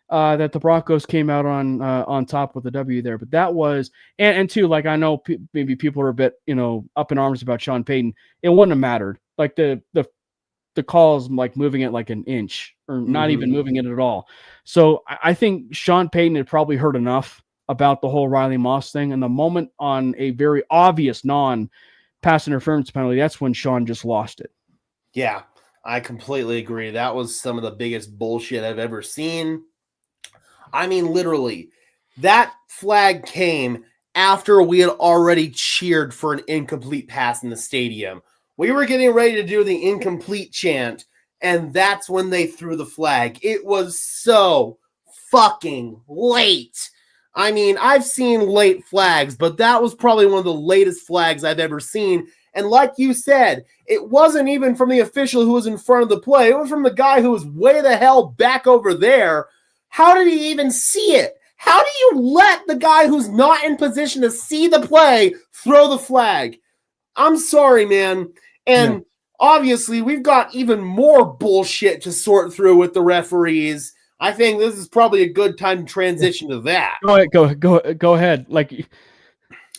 that the Broncos came out on top with the W there. But that was and two, like I know maybe people are a bit up in arms about Sean Payton. It wouldn't have mattered. Like the calls like moving it like an inch or not even moving it at all. So I think Sean Payton had probably heard enough about the whole Riley Moss thing. And the moment on a very obvious non-pass interference penalty, that's when Sean just lost it. Yeah, I completely agree. That was some of the biggest bullshit I've ever seen. I mean, literally, that flag came after we had already cheered for an incomplete pass in the stadium. We were getting ready to do the incomplete chant, and that's when they threw the flag. It was so fucking late. I mean, I've seen late flags, but that was probably one of the latest flags I've ever seen. And like you said, it wasn't even from the official who was in front of the play. It was from the guy who was way the hell back over there. How did he even see it? How do you let the guy who's not in position to see the play throw the flag? I'm sorry, man. And obviously, we've got even more bullshit to sort through with the referees. I think this is probably a good time to transition to that. Go ahead.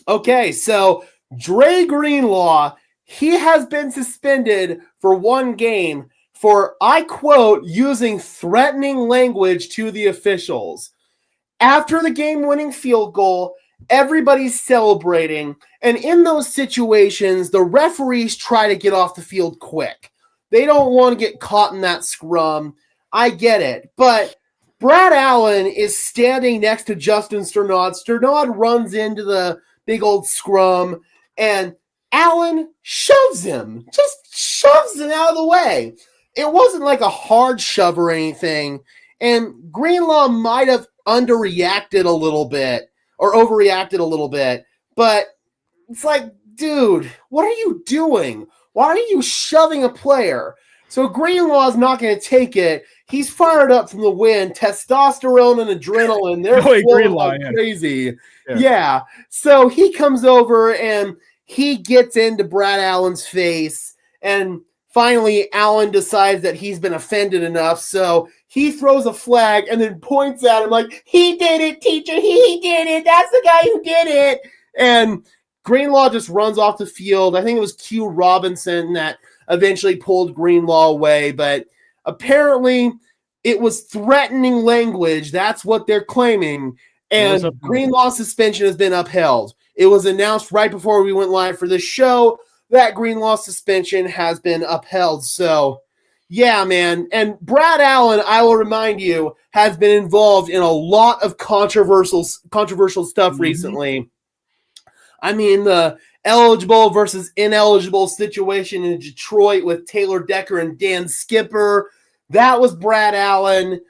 Okay, so Dre Greenlaw, he has been suspended for one game for, I quote, using threatening language to the officials. After the game-winning field goal, everybody's celebrating, and in those situations, the referees try to get off the field quick. They don't want to get caught in that scrum. I get it, but Brad Allen is standing next to Justin Sternad. Sternad runs into the big old scrum, and Allen shoves him, just shoves him out of the way. It wasn't like a hard shove or anything, and Greenlaw might have underreacted a little bit or overreacted a little bit, but it's like, dude, what are you doing? Why are you shoving a player? So Greenlaw's not going to take it. He's fired up from the win. Testosterone and adrenaline, they're flowing like crazy. Yeah. So he comes over and he gets into Brad Allen's face, and finally Allen decides that he's been offended enough, so he throws a flag and then points at him like, he did it, teacher, he did it, that's the guy who did it. And Greenlaw just runs off the field. I think it was Q Robinson that eventually pulled Greenlaw away, but apparently it was threatening language. That's what they're claiming. And Greenlaw's suspension has been upheld. It was announced right before we went live for this show that Greenlaw suspension has been upheld. So, yeah, man. And Brad Allen, I will remind you, has been involved in a lot of controversial stuff recently. I mean, the eligible versus ineligible situation in Detroit with Taylor Decker and Dan Skipper, that was Brad Allen.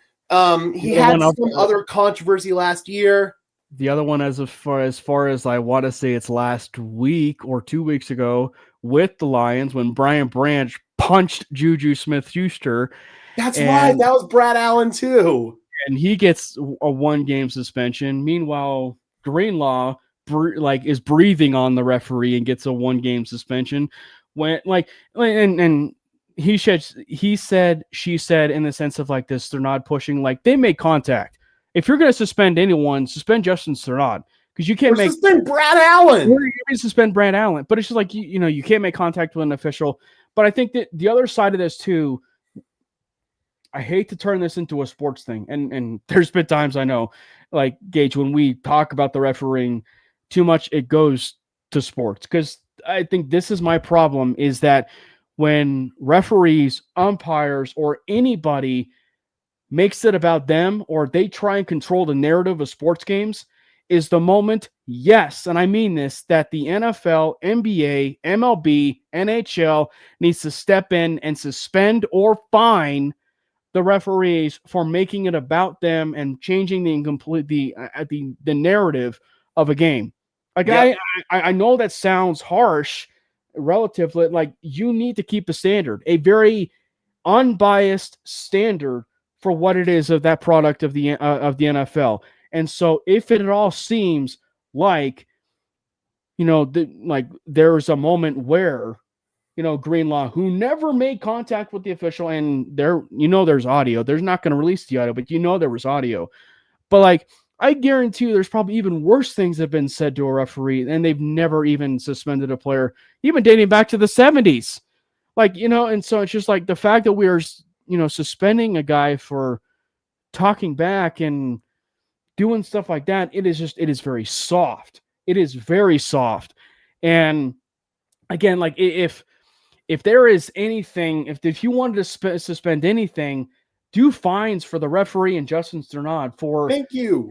He had some other controversy last year. The other one, as far as I want to say, it's last week or 2 weeks ago with the Lions when Brian Branch punched Juju Smith-Schuster. That's right. That was Brad Allen too. And he gets a 1-game suspension. Meanwhile, Greenlaw is breathing on the referee and gets a 1-game suspension. He said, she said, in the sense of like this, they're not pushing, like they made contact. If you're going to suspend anyone, suspend Justin Sternad, because you can't suspend Brad Allen. You're going to suspend Brad Allen, but it's just like you can't make contact with an official. But I think that the other side of this too, I hate to turn this into a sports thing, and there's been times I know, like Gage, when we talk about the refereeing too much, it goes to sports, because I think this is my problem, is that when referees, umpires, or anybody makes it about them, or they try and control the narrative of sports games, is the moment, yes, and I mean this, that the NFL, NBA, MLB, NHL needs to step in and suspend or fine the referees for making it about them and changing the narrative of a game. Like, yep. I know that sounds harsh, relatively, like you need to keep a standard, a very unbiased standard for what it is of that product of the NFL. And so if it at all seems like, like there's a moment where, Greenlaw, who never made contact with the official, and there's audio. There's not going to release the audio, but there was audio. But like, I guarantee you there's probably even worse things that have been said to a referee, and they've never even suspended a player, even dating back to the 70s. Like, and so it's just like the fact that we are, suspending a guy for talking back and doing stuff like that, it is very soft. It is very soft. And again, like if there is anything, if you wanted to suspend anything, do fines for the referee and Justin Sternad for thank you.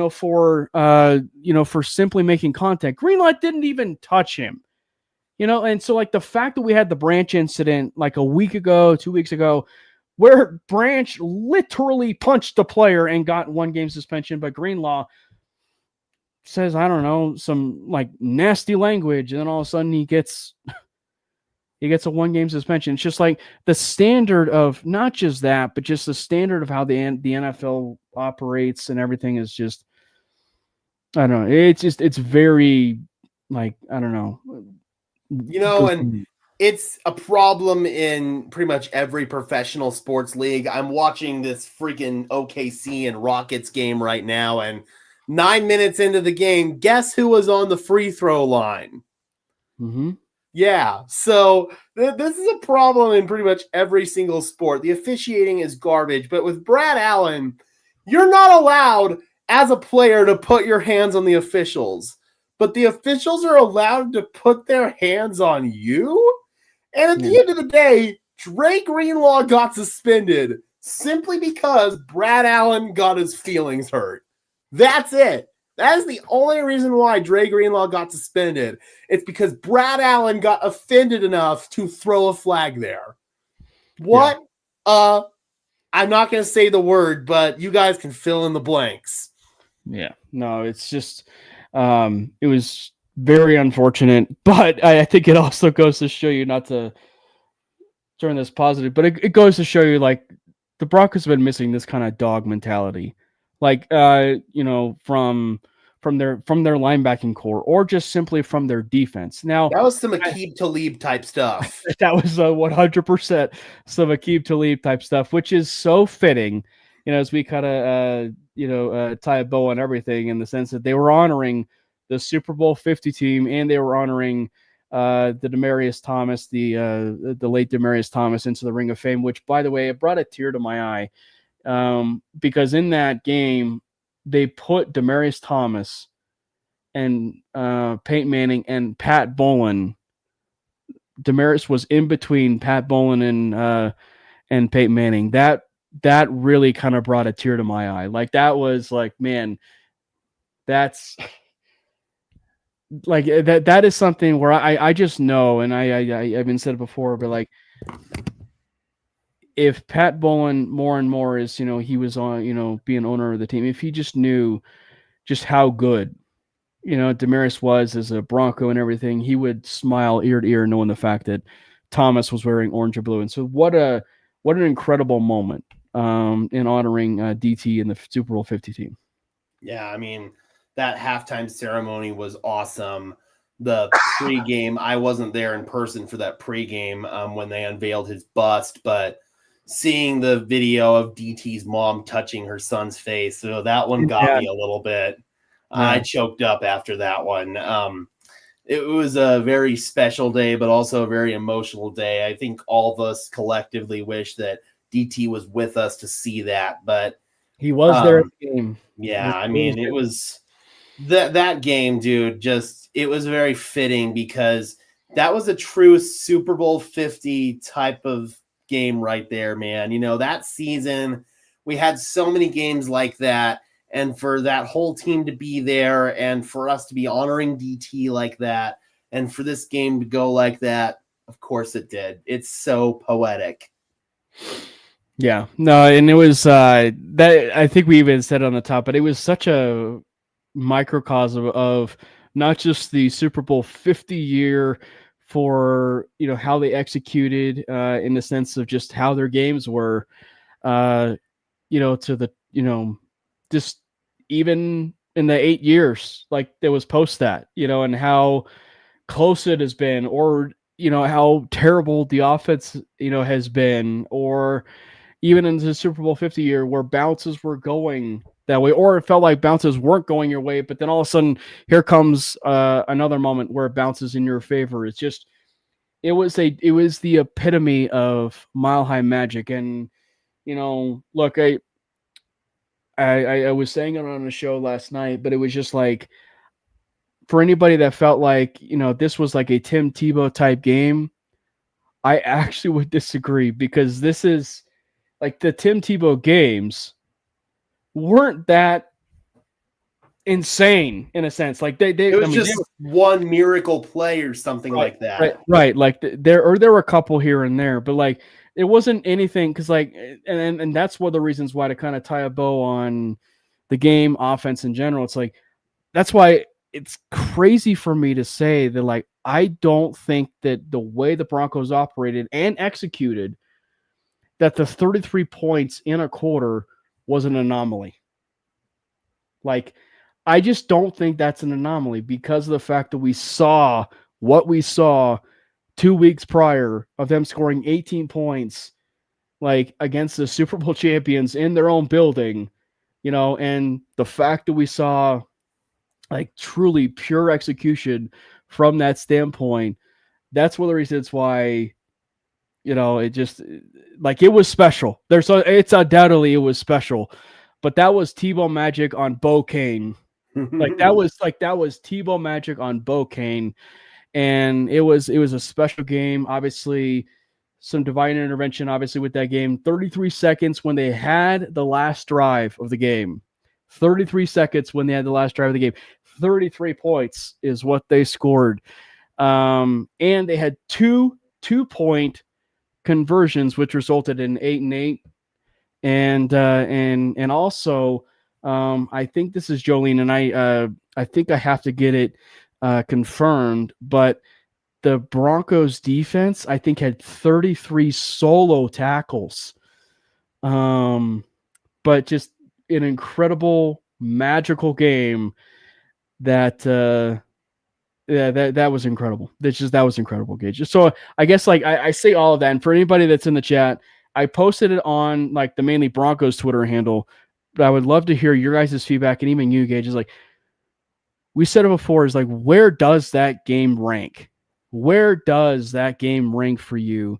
For simply making contact. Greenlaw didn't even touch him. And so like the fact that we had the Branch incident like a week ago, 2 weeks ago, where Branch literally punched the player and got 1 game suspension, but Greenlaw says, I don't know, some like nasty language, and then all of a sudden he gets a 1 game suspension. It's just like the standard of not just that, but just the standard of how the NFL operates and everything is just, I don't know. It's very like, I don't know. And it's a problem in pretty much every professional sports league. I'm watching this freaking OKC and Rockets game right now, and 9 minutes into the game, guess who was on the free throw line? Mm-hmm. Yeah, so this is a problem in pretty much every single sport. The officiating is garbage, but with Brad Allen, you're not allowed as a player to put your hands on the officials, but the officials are allowed to put their hands on you? And at the end of the day, Dre Greenlaw got suspended simply because Brad Allen got his feelings hurt. That's it. That is the only reason why Dre Greenlaw got suspended. It's because Brad Allen got offended enough to throw a flag there. What? Yeah. I'm not going to say the word, but you guys can fill in the blanks. Yeah. No, it's just, it was very unfortunate, but I think it also goes to show you, not to turn this positive, but it goes to show you, like, the Broncos have been missing this kind of dog mentality. Like, from their linebacking core, or just simply from their defense. Now, that was some Aqib Talib type stuff. That was 100% some Aqib Talib type stuff, which is so fitting, as we kind of, tie a bow on everything, in the sense that they were honoring the Super Bowl 50 team, and they were honoring the Demaryius Thomas, the late Demaryius Thomas, into the Ring of Fame, which, by the way, it brought a tear to my eye, because in that game, they put Demaryius Thomas and Peyton Manning and Pat Bowlen. Demaryius was in between Pat Bowlen and Peyton Manning. That really kind of brought a tear to my eye. Like, that was like, man, that's like that is something where I just know, and I've been said it before, but like, if Pat Bowlen more and more is, he was on, being owner of the team, if he just knew just how good, Demaryius was as a Bronco and everything, he would smile ear to ear knowing the fact that Thomas was wearing orange or blue. And so what an incredible moment in honoring DT and the Super Bowl 50 team. Yeah, I mean, that halftime ceremony was awesome. The pregame, I wasn't there in person for that pregame when they unveiled his bust, but seeing the video of DT's mom touching her son's face, so that one got me a little bit. Yeah. I choked up after that one. It was a very special day, but also a very emotional day. I think all of us collectively wish that DT was with us to see that, but he was there at the game. Yeah, I mean, it was that game, dude. Just, it was very fitting because that was a true Super Bowl 50 type of game right there, man. That season we had so many games like that, and for that whole team to be there, and for us to be honoring DT like that, and for this game to go like that, of course it did. It's so poetic. Yeah, no, and it was that, I think we even said on the top, but it was such a microcosm of not just the Super Bowl 50 year for, how they executed in the sense of just how their games were, to the, just even in the 8 years, like there was post that, and how close it has been, or, how terrible the offense, has been, or even in the Super Bowl 50 year where bounces were going that way, or it felt like bounces weren't going your way, but then all of a sudden here comes another moment where it bounces in your favor. It's just, it was the epitome of Mile High Magic. And, look, I was saying it on the show last night, but it was just like, for anybody that felt like, this was like a Tim Tebow type game, I actually would disagree, because this is like the Tim Tebow games weren't that insane in a sense. Like it was just one miracle play or something like that. Right. Like there were a couple here and there, but like it wasn't anything, because like, and that's one of the reasons why, to kind of tie a bow on the game offense in general. It's like, that's why it's crazy for me to say that, like, I don't think that the way the Broncos operated and executed, that the 33 points in a quarter was an anomaly. Like, I just don't think that's an anomaly, because of the fact that we saw what we saw 2 weeks prior of them scoring 18 points, like against the Super Bowl champions in their own building, and the fact that we saw like truly pure execution from that standpoint. That's one of the reasons why, it just, like, it was special. It's undoubtedly, it was special, but that was Tebow magic on Bo Kane. that was Tebow magic on Bo Kane. And it was a special game. Obviously, some divine intervention, obviously, with that game. 33 seconds when they had the last drive of the game. 33 seconds when they had the last drive of the game. 33 points is what they scored. And they had two 2-point conversions, which resulted in 8-8. And also, I think this is Jolene, and I think I have to get it confirmed, but the Broncos defense, I think, had 33 solo tackles. But just an incredible, magical game that that was incredible. That was incredible, Gage. So I guess, like, I say all of that, and for anybody that's in the chat, I posted it on like the mainly Broncos Twitter handle, but I would love to hear your guys' feedback, and even you, Gage. Is like, we said it before, is like, where does that game rank? Where does that game rank for you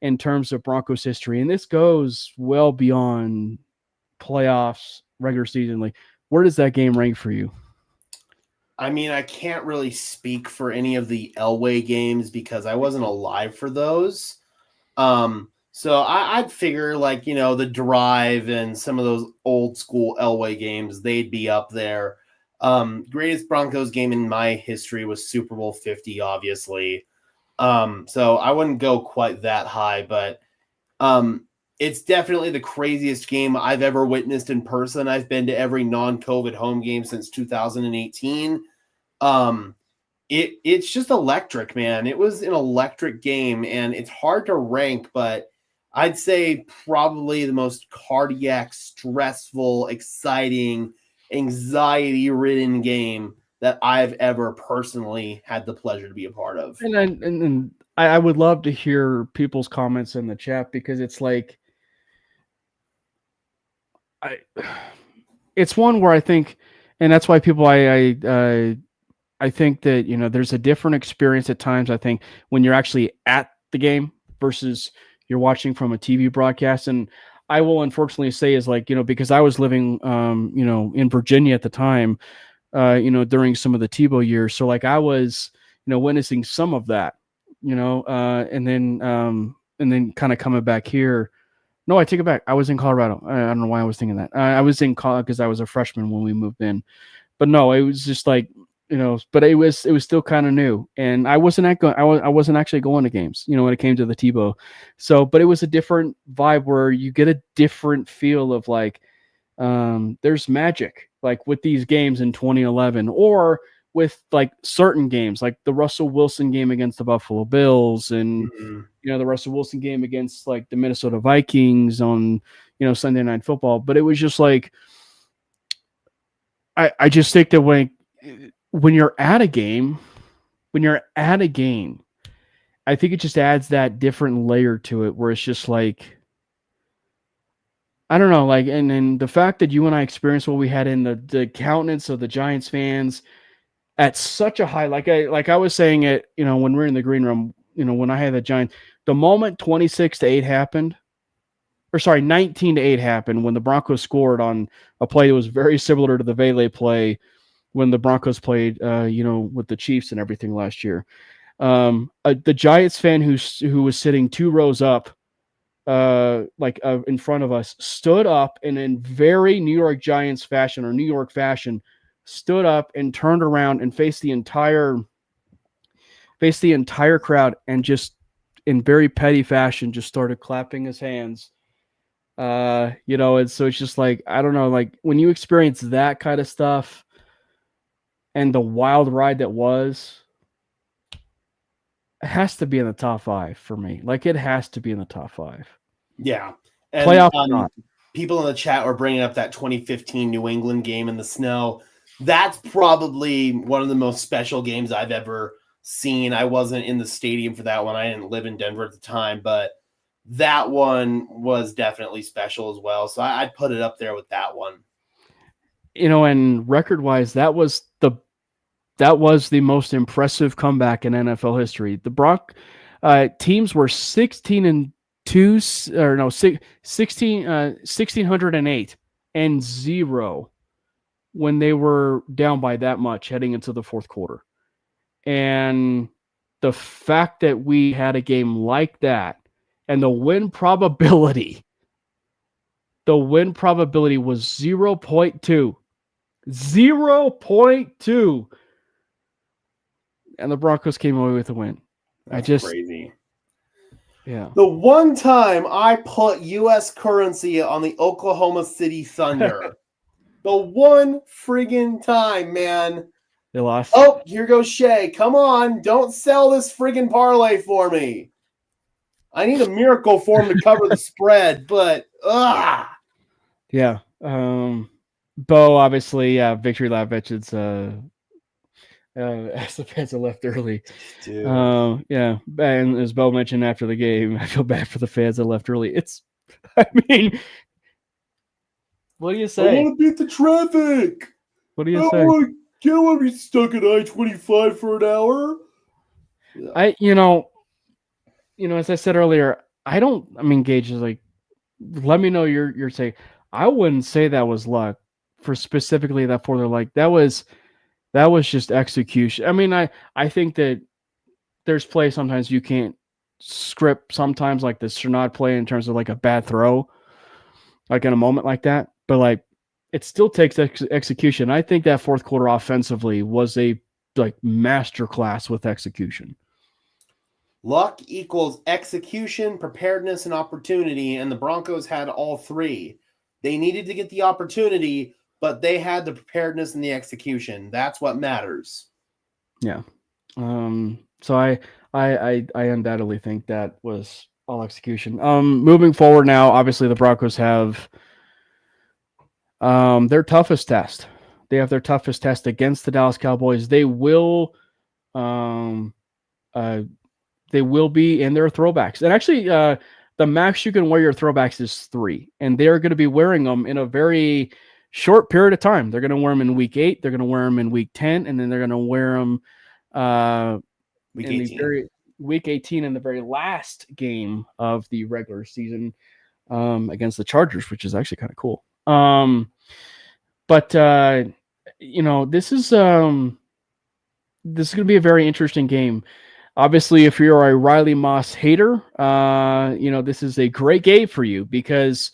in terms of Broncos history? And this goes well beyond playoffs, regular season. Like, where does that game rank for you? I mean, I can't really speak for any of the Elway games because I wasn't alive for those. So I'd figure, like, the Drive and some of those old school Elway games, they'd be up there. Greatest Broncos game in my history was Super Bowl 50, obviously. So I wouldn't go quite that high, but it's definitely the craziest game I've ever witnessed in person. I've been to every non-COVID home game since 2018. It's just electric, man. It was an electric game, and it's hard to rank, but I'd say probably the most cardiac, stressful, exciting, anxiety-ridden game that I've ever personally had the pleasure to be a part of. And I would love to hear people's comments in the chat, because it's like, it's one where I think, and that's why people, I think that, there's a different experience at times, I think, when you're actually at the game versus you're watching from a TV broadcast. And I will unfortunately say is like, because I was living, in Virginia at the time, during some of the Tebow years. So like I was, witnessing some of that, and then kind of coming back here. No, I take it back. I was in Colorado. I don't know why I was thinking that. I was in college because I was a freshman when we moved in. But no, it was just like, but it was still kind of new, and I wasn't actually going to games, when it came to the Tebow. So, but it was a different vibe where you get a different feel of like, there's magic, like with these games in 2011, or with like certain games, like the Russell Wilson game against the Buffalo Bills, and the Russell Wilson game against like the Minnesota Vikings on Sunday Night Football. But it was just like, I just think that when you're at a game, I think it just adds that different layer to it where it's just like, I don't know, like, and the fact that you and I experienced what we had in the countenance of the Giants fans at such a high, like I was saying it, when we were in the green room, when I had the Giants, the moment 26-8 happened, or sorry, 19-8 happened when the Broncos scored on a play that was very similar to the Vele play when the Broncos played, with the Chiefs and everything last year. The Giants fan who was sitting 2 rows up, in front of us, stood up and in very New York Giants fashion or New York fashion, stood up and turned around and faced the entire crowd and just in very petty fashion just started clapping his hands. And so it's just like, I don't know, like when you experience that kind of stuff and the wild ride that was, it has to be in the top 5 for me. Like it has to be in the top 5. Yeah. And playoff people in the chat were bringing up that 2015 New England game in the snow. That's probably one of the most special games I've ever seen. I wasn't in the stadium for that one. I didn't live in Denver at the time, but that one was definitely special as well. So I'd put it up there with that one. And record-wise, that was the most impressive comeback in NFL history. The teams were 16-2, or no, 1,608 and 0 when they were down by that much heading into the fourth quarter. And the fact that we had a game like that and the win probability was 0.2. 0.2. And the Broncos came away with a win. That's crazy. Yeah. The one time I put U.S. currency on the Oklahoma City Thunder. The one friggin' time, man. They lost. Oh, here goes Shay. Come on. Don't sell this friggin' parlay for me. I need a miracle for him to cover the spread, but Yeah. Bo, obviously, Victory Lap Veterans, as the fans have left early. Dude. Yeah. And as Bo mentioned after the game, I feel bad for the fans that left early. What do you say? I want to beat the traffic. What do you say? I don't want to be stuck at I-25 for an hour. Yeah. As I said earlier, Gage is like, let me know your take. I wouldn't say that was luck for specifically that for their like that was just execution. I think that there's plays sometimes you can't script sometimes, like the Cernod play in terms of like a bad throw, like in a moment like that. But like it still takes execution. I think that fourth quarter offensively was a masterclass with execution. Luck equals execution, preparedness, and opportunity, and the Broncos had all 3. They needed to get the opportunity, but they had the preparedness and the execution. That's what matters. Yeah. So I undoubtedly think that was all execution. Moving forward now, obviously the Broncos have their toughest test. They have their toughest test against the Dallas Cowboys. They will be in their throwbacks. And actually, the max you can wear your throwbacks is 3. And they're going to be wearing them in a very short period of time. They're going to wear them in week 8. They're going to wear them in week 10. And then they're going to wear them week 18. Week 18 in the very last game of the regular season against the Chargers, which is actually kind of cool. But this is going to be a very interesting game. Obviously, if you're a Riley Moss hater, this is a great game for you because,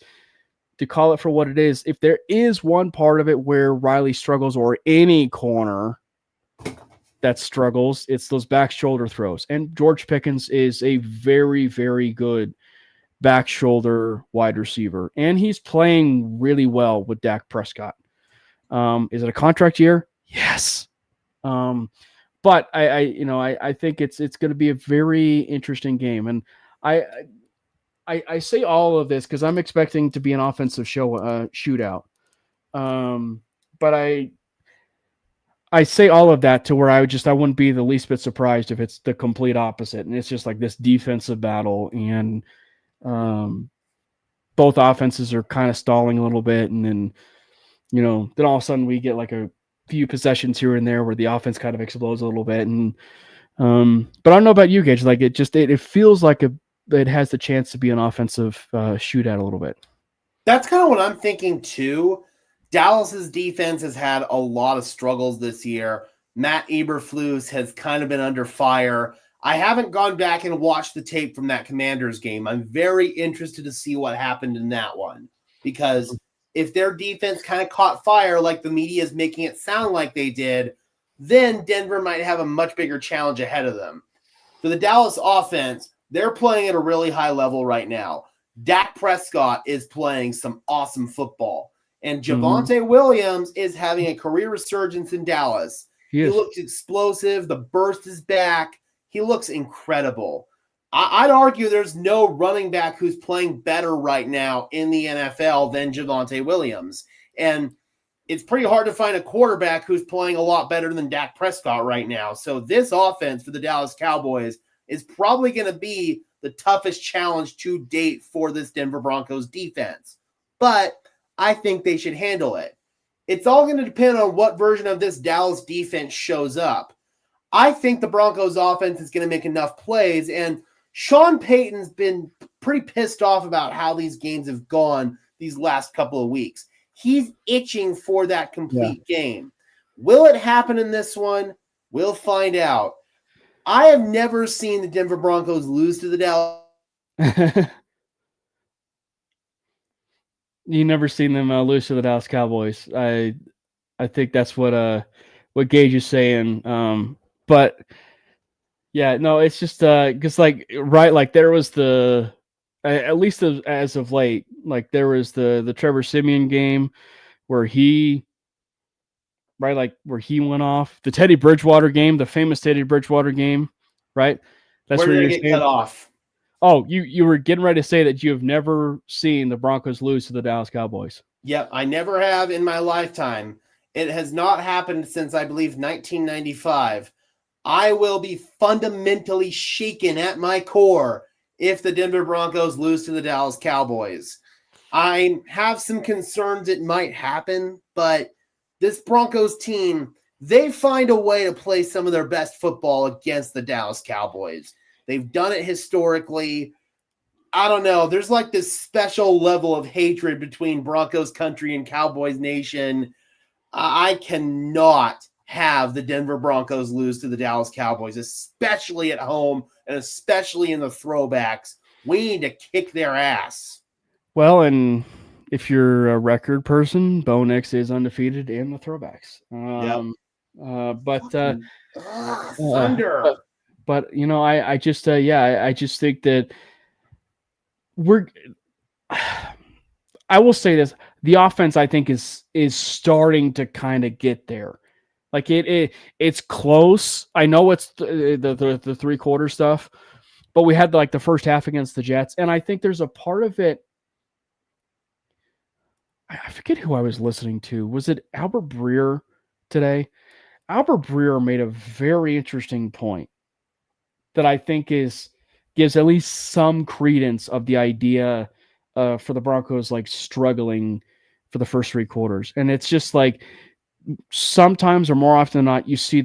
to call it for what it is, if there is one part of it where Riley struggles, or any corner that struggles, it's those back shoulder throws. And George Pickens is a very, very good back shoulder wide receiver. And he's playing really well with Dak Prescott. Is it a contract year? Yes. But I think it's going to be a very interesting game, and I I say all of this because I'm expecting to be an offensive shootout. But I say all of that to where I wouldn't be the least bit surprised if it's the complete opposite, and it's just like this defensive battle, and um, both offenses are kind of stalling a little bit, and then all of a sudden we get like a few possessions here and there where the offense kind of explodes a little bit, and but I don't know about you, Gage. Like it feels like it has the chance to be an offensive shootout a little bit. That's kind of what I'm thinking too. Dallas's defense has had a lot of struggles this year. Matt Eberflus has kind of been under fire. I haven't gone back and watched the tape from that Commanders game. I'm very interested to see what happened in that one, because if their defense kind of caught fire like the media is making it sound like they did, then Denver might have a much bigger challenge ahead of them. For the Dallas offense, they're playing at a really high level right now. Dak Prescott is playing some awesome football, and Javonte Williams is having a career resurgence in Dallas. He looks explosive. The burst is back. He looks incredible. I'd argue there's no running back who's playing better right now in the NFL than Javonte Williams. And it's pretty hard to find a quarterback who's playing a lot better than Dak Prescott right now. So this offense for the Dallas Cowboys is probably going to be the toughest challenge to date for this Denver Broncos defense. But I think they should handle it. It's all going to depend on what version of this Dallas defense shows up. I think the Broncos offense is going to make enough plays, and Sean Payton's been pretty pissed off about how these games have gone these last couple of weeks. He's itching for that complete game. Will it happen in this one? We'll find out. I have never seen the Denver Broncos lose to the Dallas. You never seen them lose to the Dallas Cowboys. I think that's what Gage is saying. But yeah, no, it's just because like there was the at least as of late, like there was the Trevor Siemian game where he where he went off, the Teddy Bridgewater game, the famous Teddy Bridgewater game, right? That's where you get cut off. Oh, you were getting ready to say that you have never seen the Broncos lose to the Dallas Cowboys. Yep, I never have in my lifetime. It has not happened since, I believe, 1995. I will be fundamentally shaken at my core if the Denver Broncos lose to the Dallas Cowboys. I have some concerns it might happen, but this Broncos team, they find a way to play some of their best football against the Dallas Cowboys. They've done it historically. I don't know. There's like this special level of hatred between Broncos country and Cowboys nation. I cannot have the Denver Broncos lose to the Dallas Cowboys, especially at home and especially in the throwbacks. We need to kick their ass. Well, and if you're a record person, Bo Nix is undefeated in the throwbacks. Thunder. But I just think that I will say this: the offense, I think, is starting to kind of get there. Like it's close. I know it's the 3/4 stuff, but we had like the first half against the Jets, and I think there's a part of it. I forget who I was listening to. Was it Albert Breer today? Albert Breer made a very interesting point that I think gives at least some credence of the idea for the Broncos like struggling for the first 3 quarters. And it's just like sometimes or more often than not, you see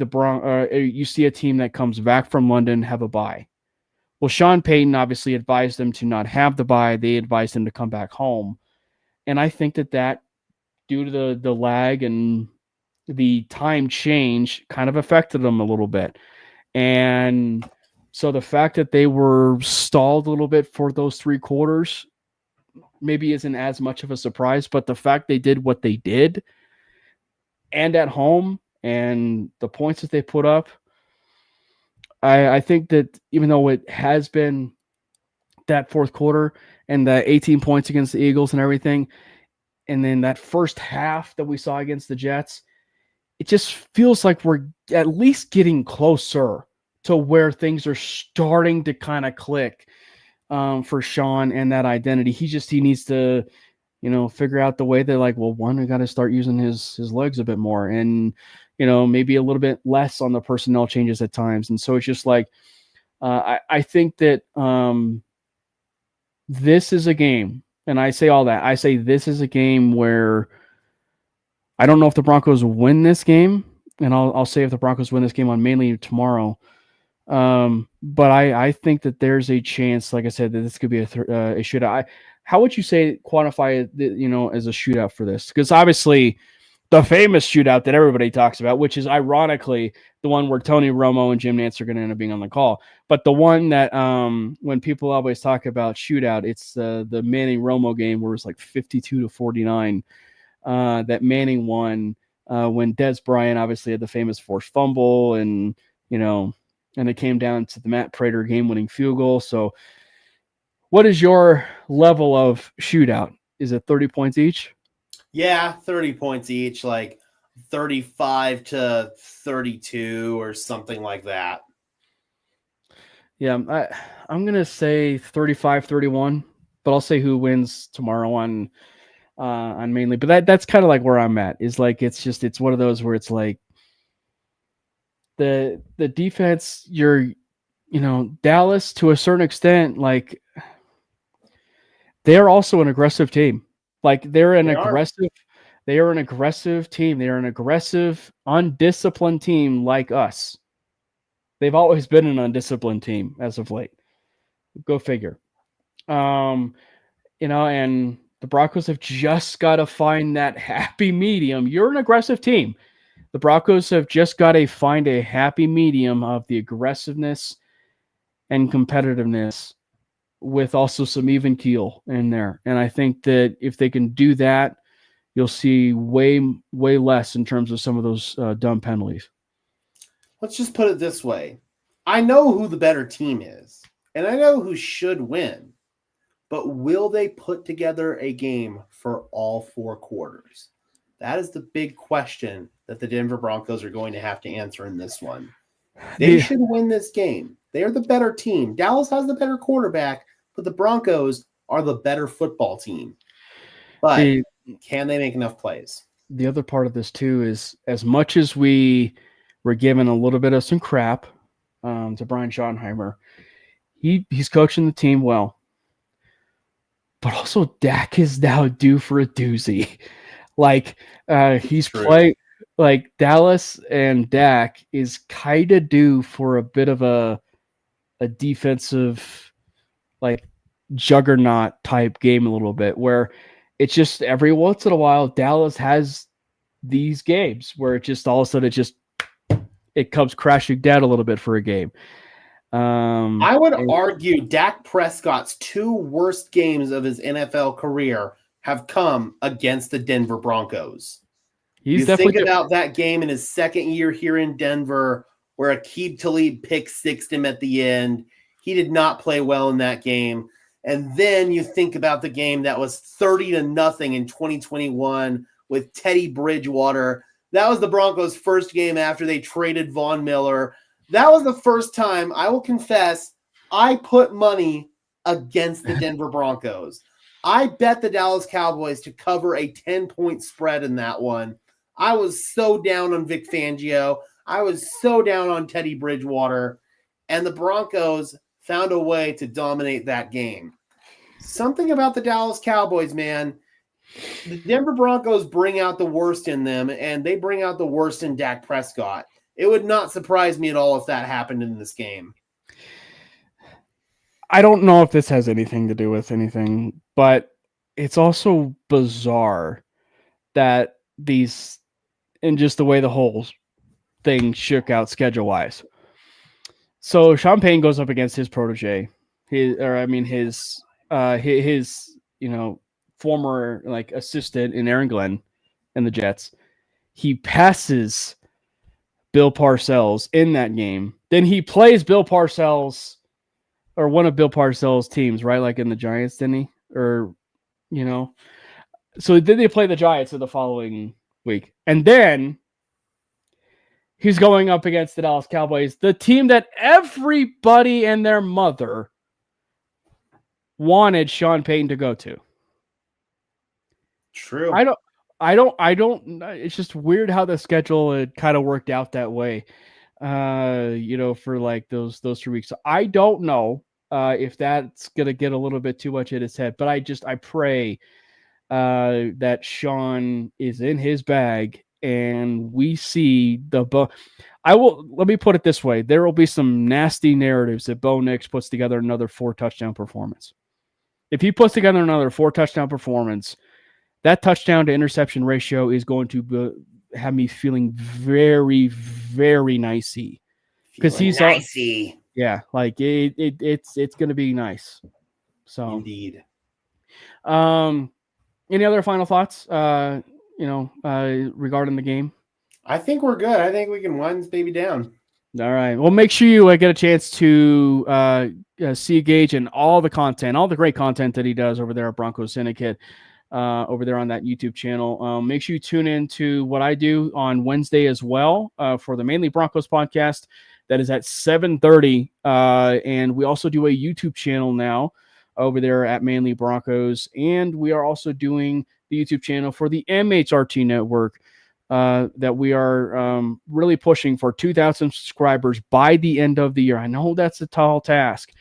you see a team that comes back from London have a bye. Well, Sean Payton obviously advised them to not have the bye. They advised them to come back home. And I think that due to the lag and the time change kind of affected them a little bit. And so the fact that they were stalled a little bit for those 3 quarters maybe isn't as much of a surprise, but the fact they did what they did and at home and the points that they put up, I think that even though it has been that 4th quarter and the 18 points against the Eagles and everything, and then that first half that we saw against the Jets, it just feels like we're at least getting closer to where things are starting to kind of click for Sean and that identity. He needs to, figure out the way that, like, well, one, we got to start using his legs a bit more, and maybe a little bit less on the personnel changes at times. And so it's just like, I think that this is a game, and I say all that. I say this is a game where I don't know if the Broncos win this game, and I'll say if the Broncos win this game on mainly tomorrow. But I think that there's a chance, like I said, that this could be a shootout. How would you say quantify it, as a shootout for this? Because obviously the famous shootout that everybody talks about, which is ironically the one where Tony Romo and Jim Nantz are going to end up being on the call. But the one that when people always talk about shootout, it's the Manning Romo game where it's like 52-49 that Manning won when Des Bryant obviously had the famous forced fumble, and it came down to the Matt Prater game-winning field goal. So what is your level of shootout? Is it 30 points each? Yeah, 30 points each, like 35-32 or something like that. Yeah, I'm going to say 35-31, but I'll say who wins tomorrow on mainly. But that's kind of like where I'm at. Is like it's one of those where it's like the defense, Dallas to a certain extent, like they are also an aggressive team. Like they are an aggressive team. They are an aggressive, undisciplined team like us. They've always been an undisciplined team as of late. Go figure. And the Broncos have just got to find that happy medium. You're an aggressive team. The Broncos have just got to find a happy medium of the aggressiveness and competitiveness with also some even keel in there. And I think that if they can do that, you'll see way, way less in terms of some of those dumb penalties. Let's just put it this way. I know who the better team is, and I know who should win, but will they put together a game for all 4 quarters? That is the big question that the Denver Broncos are going to have to answer in this one. They should win this game. They are the better team. Dallas has the better quarterback, but the Broncos are the better football team. But can they make enough plays? The other part of this, too, is as much as we were given a little bit of some crap to Brian Schottenheimer, he's coaching the team well. But also Dak is now due for a doozy. Like he's playing like Dallas, and Dak is kind of due for a bit of a defensive like juggernaut type game a little bit, where it's just every once in a while Dallas has these games where it just all of a sudden it comes crashing down a little bit for a game. I would argue Dak Prescott's 2 worst games of his NFL career have come against the Denver Broncos. You think about that game in his second year here in Denver where Aqib Talib pick-sixed him at the end. He did not play well in that game. And then you think about the game that was 30-0 in 2021 with Teddy Bridgewater. That was the Broncos' first game after they traded Von Miller. That was the first time, I will confess, I put money against the Denver Broncos. I bet the Dallas Cowboys to cover a 10-point spread in that one. I was so down on Vic Fangio. I was so down on Teddy Bridgewater. And the Broncos found a way to dominate that game. Something about the Dallas Cowboys, man. The Denver Broncos bring out the worst in them, and they bring out the worst in Dak Prescott. It would not surprise me at all if that happened in this game. I don't know if this has anything to do with anything, but it's also bizarre that these, and just the way the whole thing shook out schedule-wise. So Sean Payne goes up against his protege, his former like assistant in Aaron Glenn and the Jets. He passes Bill Parcells in that game. Then he plays Bill Parcells or one of Bill Parcells' teams, right? Like in the Giants, didn't he? Or, so then they play the Giants in the following week. And then He's going up against the Dallas Cowboys, the team that everybody and their mother wanted Sean Payton to go to. True. I don't. It's just weird how the schedule had kind of worked out that way. For like those 3 weeks. So I don't know if that's gonna get a little bit too much in his head, but I pray that Sean is in his bag and we see let me put it this way. There will be some nasty narratives that Bo Nix puts together another 4-touchdown performance. If he puts together another 4-touchdown performance, that touchdown to interception ratio is going to have me feeling very, very nicey. Because he's nicey. Yeah, like it's going to be nice. So indeed. Any other final thoughts? Regarding the game. I think we're good. I think we can wind this baby down. All right. Well, make sure you get a chance to see Gage and all the content, all the great content that he does over there at Broncos Syndicate, over there on that YouTube channel. Make sure you tune in to what I do on Wednesday as well for the Mainly Broncos podcast. That is at 7:30. And we also do a YouTube channel now over there at Mainly Broncos. And we are also doing the YouTube channel for the MHRT network that we are really pushing for 2,000 subscribers by the end of the year. I know that's a tall task,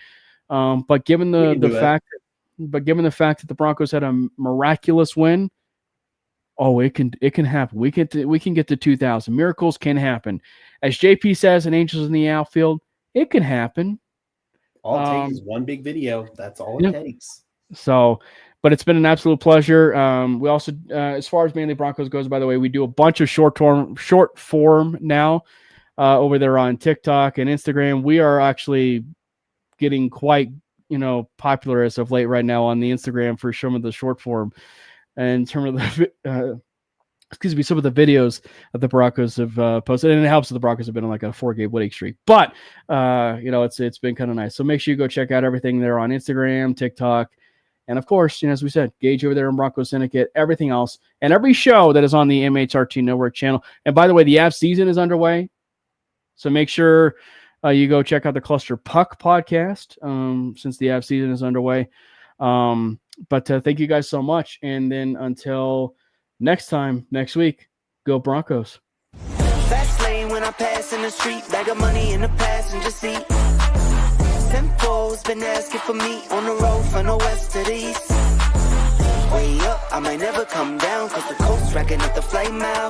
but given the fact that the Broncos had a miraculous win, it can happen. We can get to 2,000. Miracles can happen. As JP says in Angels in the Outfield, it can happen. All it takes is one big video. That's all it takes. So, but it's been an absolute pleasure. We also, as far as Mainly Broncos goes, by the way, we do a bunch of short form now over there on TikTok and Instagram. We are actually getting quite, popular as of late right now on the Instagram for some of the short form. And in terms of the, some of the videos that the Broncos have posted, and it helps that the Broncos have been on like a 4-game winning streak. But it's been kind of nice. So make sure you go check out everything there on Instagram, TikTok, and of course, as we said, Gage over there in Broncos Syndicate, everything else, and every show that is on the MHRT Network channel. And by the way, the Av season is underway, so make sure you go check out the Cluster Puck podcast since the Av season is underway. But thank you guys so much, and then until next time, next week, go Broncos. Fast lane when I pass in the street, bag of money in the passenger seat. Simcoe's been asking for me on the road from the west to the east. Way up, I might never come down, cause the coast's racking up the flame out.